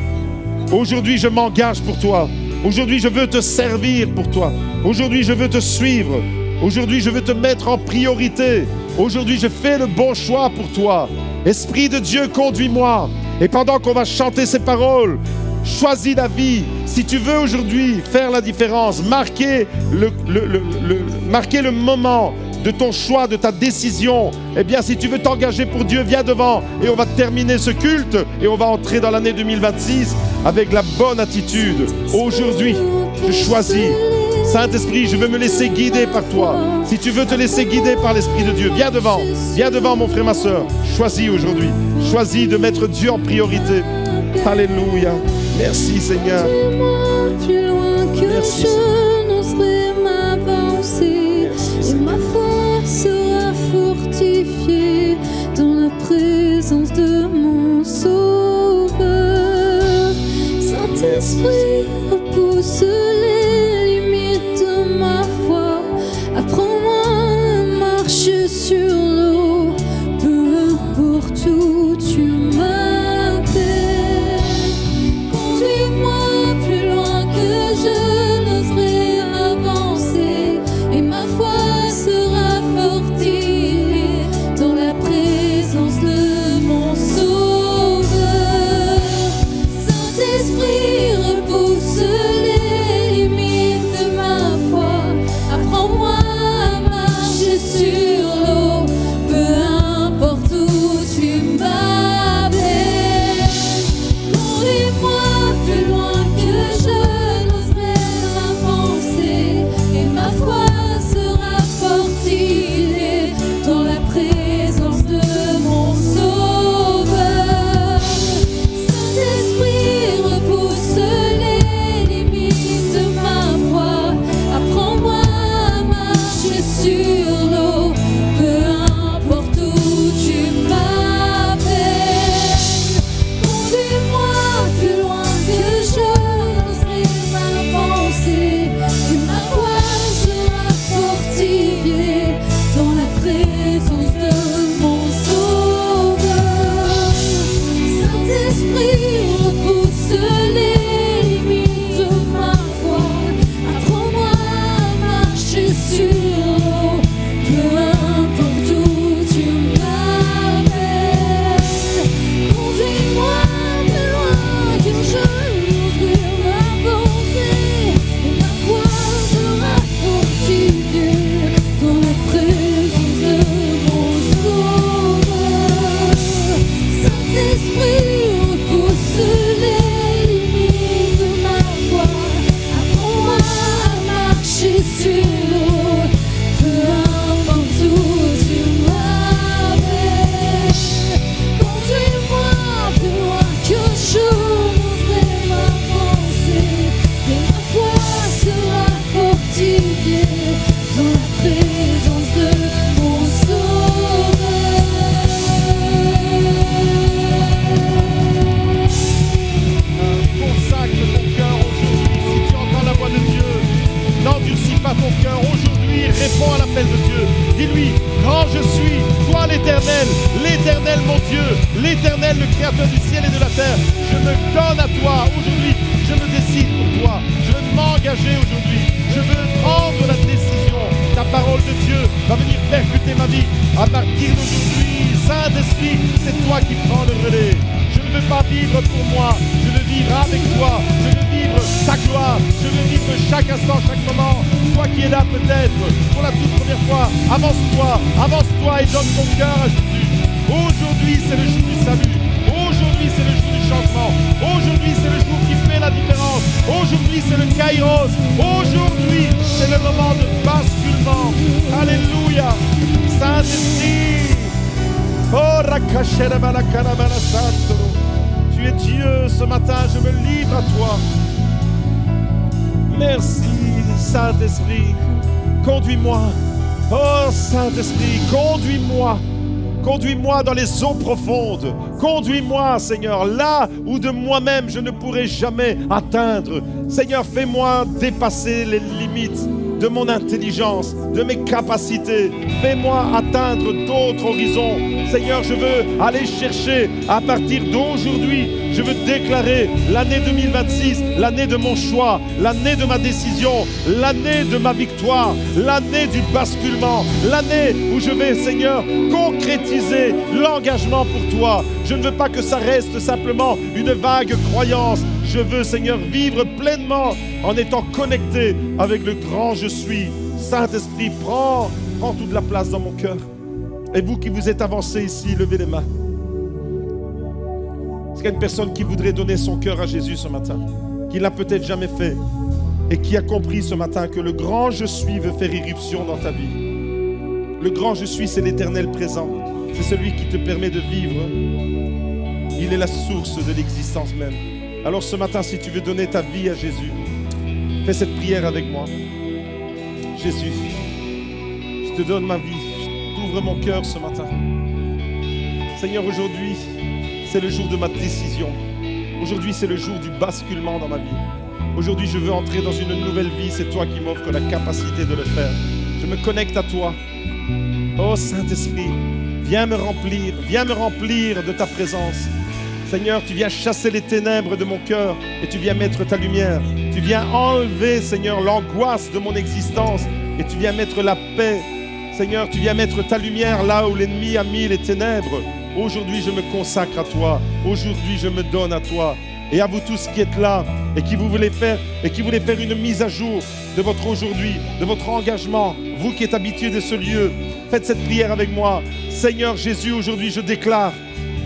Aujourd'hui, je m'engage pour toi. Aujourd'hui, je veux te servir pour toi. Aujourd'hui, je veux te suivre. Aujourd'hui, je veux te mettre en priorité. Aujourd'hui, je fais le bon choix pour toi. Esprit de Dieu, conduis-moi. Et pendant qu'on va chanter ces paroles, choisis la vie. Si tu veux aujourd'hui faire la différence, marquer le moment de ton choix, de ta décision, eh bien, si tu veux t'engager pour Dieu, viens devant et on va terminer ce culte et on va entrer dans l'année 2026 avec la bonne attitude. Aujourd'hui, je choisis. Saint-Esprit, je veux me laisser guider par toi. Si tu veux te laisser guider par l'Esprit de Dieu, viens devant. Viens devant, mon frère, ma soeur. Choisis aujourd'hui. Choisis de mettre Dieu en priorité. Alléluia. Merci, Seigneur. Merci, et ma foi sera fortifiée dans la présence de mon Sauveur. Saint-Esprit, repousse les limites de ma foi. Apprends-moi à marcher sur l'eau, peu importe où tu m'appelles. Conduis-moi plus loin que je n'oserais avancer, et ma foi sera fortifiée dans la présence de mon Sauveur. Saint-Esprit, repousse les limites de ma foi. Apprends-moi à marcher sur l'eau, peu importe où tu m'appelles. Conduis-moi plus loin que je n'oserais avancer, et ma foi sera fortifiée dans la présence de mon Sauveur. Saint-Esprit, repousse les limites de ma foi. Apprends-moi à marcher sur l'eau, peu importe où tu m'appelles. Conduis-moi plus loin que je n'oserais m'avancer, et ma foi sera fortifiée dans la présence de mon Sauveur. Saint-Esprit, repousse les limites de ma foi. Apprends-moi à marcher sur l'eau, peu importe où tu m'appelles. Conduis-moi plus loin que je n'oserais m'avancer, et ma foi sera fortifiée dans la présence de mon Sauveur. Saint-Esprit, repousse les limites de ma foi. Apprends-moi à marcher sur l'eau, peu importe où tu m'appelles. Conduis-moi plus loin que je n'oserais m'avancer, et ma foi sera fortifiée dans la présence de mon Consacre ton cœur aujourd'hui. Si tu entends la voix de Dieu, n'endurcis pas ton cœur. Aujourd'hui, réponds à l'appel de Dieu. Dis-lui, grand je suis, toi l'éternel mon Dieu, l'éternel, le créateur du ciel et de la terre. Je me donne à toi aujourd'hui. Je me décide pour toi. Je veux m'engager aujourd'hui. Je veux prendre la décision. Ta parole de Dieu va venir percuter ma vie. À partir d'aujourd'hui, Saint-Esprit, c'est toi qui prends le relais. Je ne veux pas vivre pour moi, je veux vivre avec toi, je veux vivre ta gloire. Je veux vivre chaque instant, chaque moment. Toi qui es là peut-être pour la toute première fois, avance-toi et donne ton cœur à Jésus. Aujourd'hui, c'est le jour du salut. Aujourd'hui, c'est le jour du changement. Aujourd'hui, c'est le jour qui fait la différence. Aujourd'hui, c'est le Kairos. Aujourd'hui, c'est le moment de basculement. Alléluia. Saint-Esprit. Oh, Rakashera Balakarabala Santoro. Tu es Dieu ce matin, je me livre à toi. Merci, Saint-Esprit. Conduis-moi. Oh, Saint-Esprit, conduis-moi. Conduis-moi dans les eaux profondes. Conduis-moi, Seigneur, là où de moi-même je ne pourrai jamais atteindre. Seigneur, fais-moi dépasser les limites de mon intelligence, de mes capacités. Fais-moi atteindre d'autres horizons. Seigneur, je veux aller chercher à partir d'aujourd'hui. Je veux déclarer l'année 2026, l'année de mon choix, l'année de ma décision, l'année de ma victoire, l'année du basculement, l'année où je vais, Seigneur, concrétiser l'engagement pour toi. Je ne veux pas que ça reste simplement une vague croyance. Je veux, Seigneur, vivre pleinement en étant connecté avec le grand je suis. Saint-Esprit, prends toute la place dans mon cœur. Et vous qui vous êtes avancés ici, levez les mains. Est-ce qu'il y a une personne qui voudrait donner son cœur à Jésus ce matin, qui l'a peut-être jamais fait et qui a compris ce matin que le grand je suis veut faire irruption dans ta vie? Le grand je suis, c'est l'éternel présent. C'est celui qui te permet de vivre. Il est la source de l'existence même. Alors ce matin, si tu veux donner ta vie à Jésus, fais cette prière avec moi. Jésus, je te donne ma vie, je t'ouvre mon cœur ce matin. Seigneur, aujourd'hui, c'est le jour de ma décision. Aujourd'hui, c'est le jour du basculement dans ma vie. Aujourd'hui, je veux entrer dans une nouvelle vie. C'est toi qui m'offres la capacité de le faire. Je me connecte à toi. Oh Saint-Esprit, viens me remplir de ta présence. Seigneur, tu viens chasser les ténèbres de mon cœur et tu viens mettre ta lumière. Tu viens enlever, Seigneur, l'angoisse de mon existence et tu viens mettre la paix. Seigneur, tu viens mettre ta lumière là où l'ennemi a mis les ténèbres. Aujourd'hui, je me consacre à toi. Aujourd'hui, je me donne à toi. Et à vous tous qui êtes là et qui voulez faire une mise à jour de votre aujourd'hui, de votre engagement, vous qui êtes habitués de ce lieu, faites cette prière avec moi. Seigneur Jésus, aujourd'hui, je déclare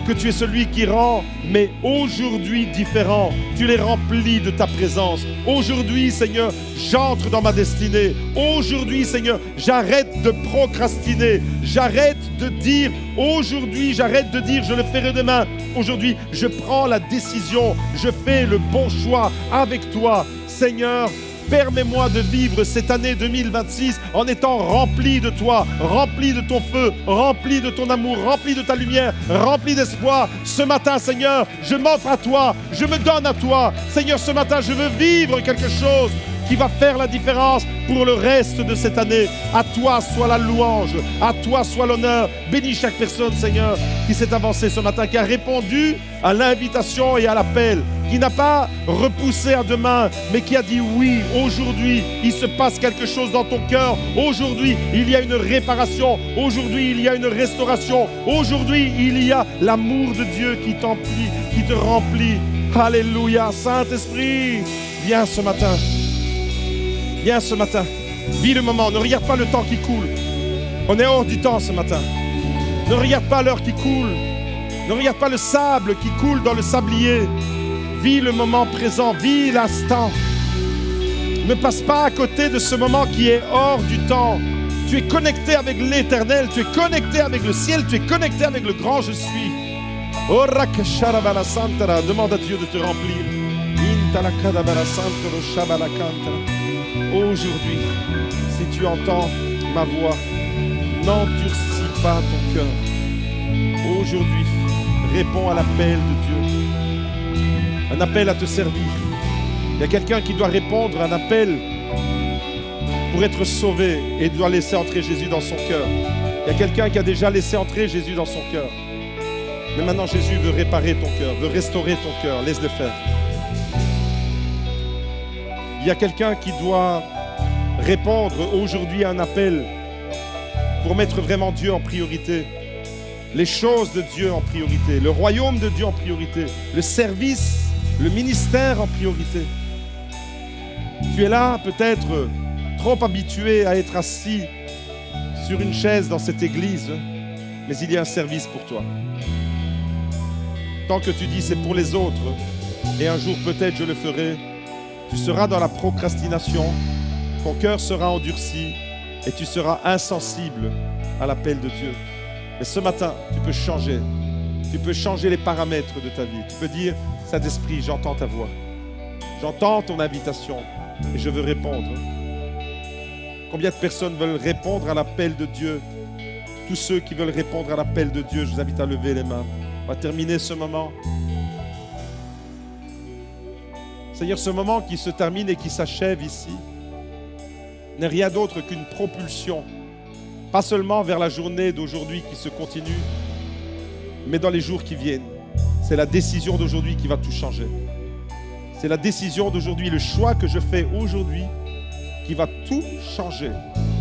que tu es celui qui rend, mais aujourd'hui différent. Tu les remplis de ta présence. Aujourd'hui, Seigneur, j'entre dans ma destinée. Aujourd'hui, Seigneur, j'arrête de procrastiner. J'arrête de dire, aujourd'hui, je le ferai demain. Aujourd'hui, je prends la décision. Je fais le bon choix avec toi. Seigneur, permets-moi de vivre cette année 2026 en étant rempli de toi, rempli de ton feu, rempli de ton amour, rempli de ta lumière, rempli d'espoir. Ce matin, Seigneur, je m'offre à toi, je me donne à toi. Seigneur, ce matin, je veux vivre quelque chose qui va faire la différence pour le reste de cette année. À toi soit la louange, à toi soit l'honneur. Bénis chaque personne, Seigneur, qui s'est avancée ce matin, qui a répondu à l'invitation et à l'appel, qui n'a pas repoussé à demain, mais qui a dit oui. Aujourd'hui, il se passe quelque chose dans ton cœur. Aujourd'hui, il y a une réparation. Aujourd'hui, il y a une restauration. Aujourd'hui, il y a l'amour de Dieu qui t'emplit, qui te remplit. Alléluia. Saint-Esprit, viens ce matin. Viens ce matin. Vis le moment. Ne regarde pas le temps qui coule. On est hors du temps ce matin. Ne regarde pas l'heure qui coule. Ne regarde pas le sable qui coule dans le sablier. Vis le moment présent, vis l'instant. Ne passe pas à côté de ce moment qui est hors du temps. Tu es connecté avec l'éternel, tu es connecté avec le ciel, tu es connecté avec le grand je suis. Demande à Dieu de te remplir. Aujourd'hui, si tu entends ma voix, n'endurcis pas ton cœur. Aujourd'hui, réponds à l'appel de Dieu. Un appel à te servir. Il y a quelqu'un qui doit répondre à un appel pour être sauvé et doit laisser entrer Jésus dans son cœur. Il y a quelqu'un qui a déjà laissé entrer Jésus dans son cœur. Mais maintenant Jésus veut réparer ton cœur, veut restaurer ton cœur. Laisse-le faire. Il y a quelqu'un qui doit répondre aujourd'hui à un appel pour mettre vraiment Dieu en priorité. Les choses de Dieu en priorité, le royaume de Dieu en priorité, le service, le ministère en priorité. Tu es là peut-être trop habitué à être assis sur une chaise dans cette église, mais il y a un service pour toi. Tant que tu dis c'est pour les autres, et un jour peut-être je le ferai, tu seras dans la procrastination, ton cœur sera endurci et tu seras insensible à l'appel de Dieu. Mais ce matin, tu peux changer. Tu peux changer les paramètres de ta vie. Tu peux dire, Saint-Esprit, j'entends ta voix. J'entends ton invitation et je veux répondre. Combien de personnes veulent répondre à l'appel de Dieu? Tous ceux qui veulent répondre à l'appel de Dieu, je vous invite à lever les mains. On va terminer ce moment. Seigneur, ce moment qui se termine et qui s'achève ici n'est rien d'autre qu'une propulsion, pas seulement vers la journée d'aujourd'hui qui se continue, mais dans les jours qui viennent. C'est la décision d'aujourd'hui qui va tout changer. C'est la décision d'aujourd'hui, le choix que je fais aujourd'hui qui va tout changer,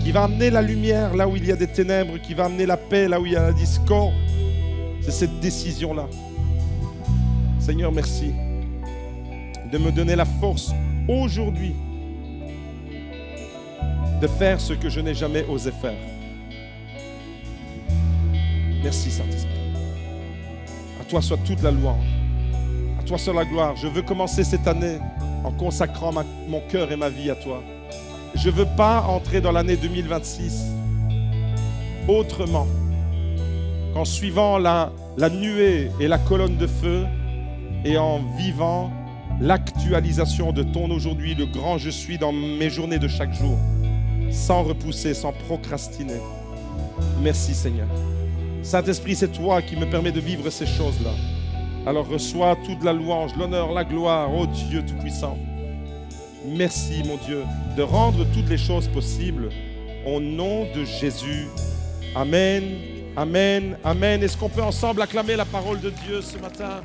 qui va amener la lumière là où il y a des ténèbres, qui va amener la paix là où il y a la discorde. C'est cette décision-là. Seigneur, merci de me donner la force aujourd'hui de faire ce que je n'ai jamais osé faire. Merci, Saint-Esprit. À toi soit toute la louange. À toi soit la gloire. Je veux commencer cette année en consacrant mon cœur et ma vie à toi. Je ne veux pas entrer dans l'année 2026 autrement qu'en suivant la nuée et la colonne de feu et en vivant l'actualisation de ton aujourd'hui, le grand je suis dans mes journées de chaque jour, sans repousser, sans procrastiner. Merci Seigneur. Saint-Esprit, c'est toi qui me permets de vivre ces choses-là. Alors reçois toute la louange, l'honneur, la gloire, ô Dieu Tout-Puissant. Merci mon Dieu de rendre toutes les choses possibles au nom de Jésus. Amen, amen, amen. Est-ce qu'on peut ensemble acclamer la parole de Dieu ce matin?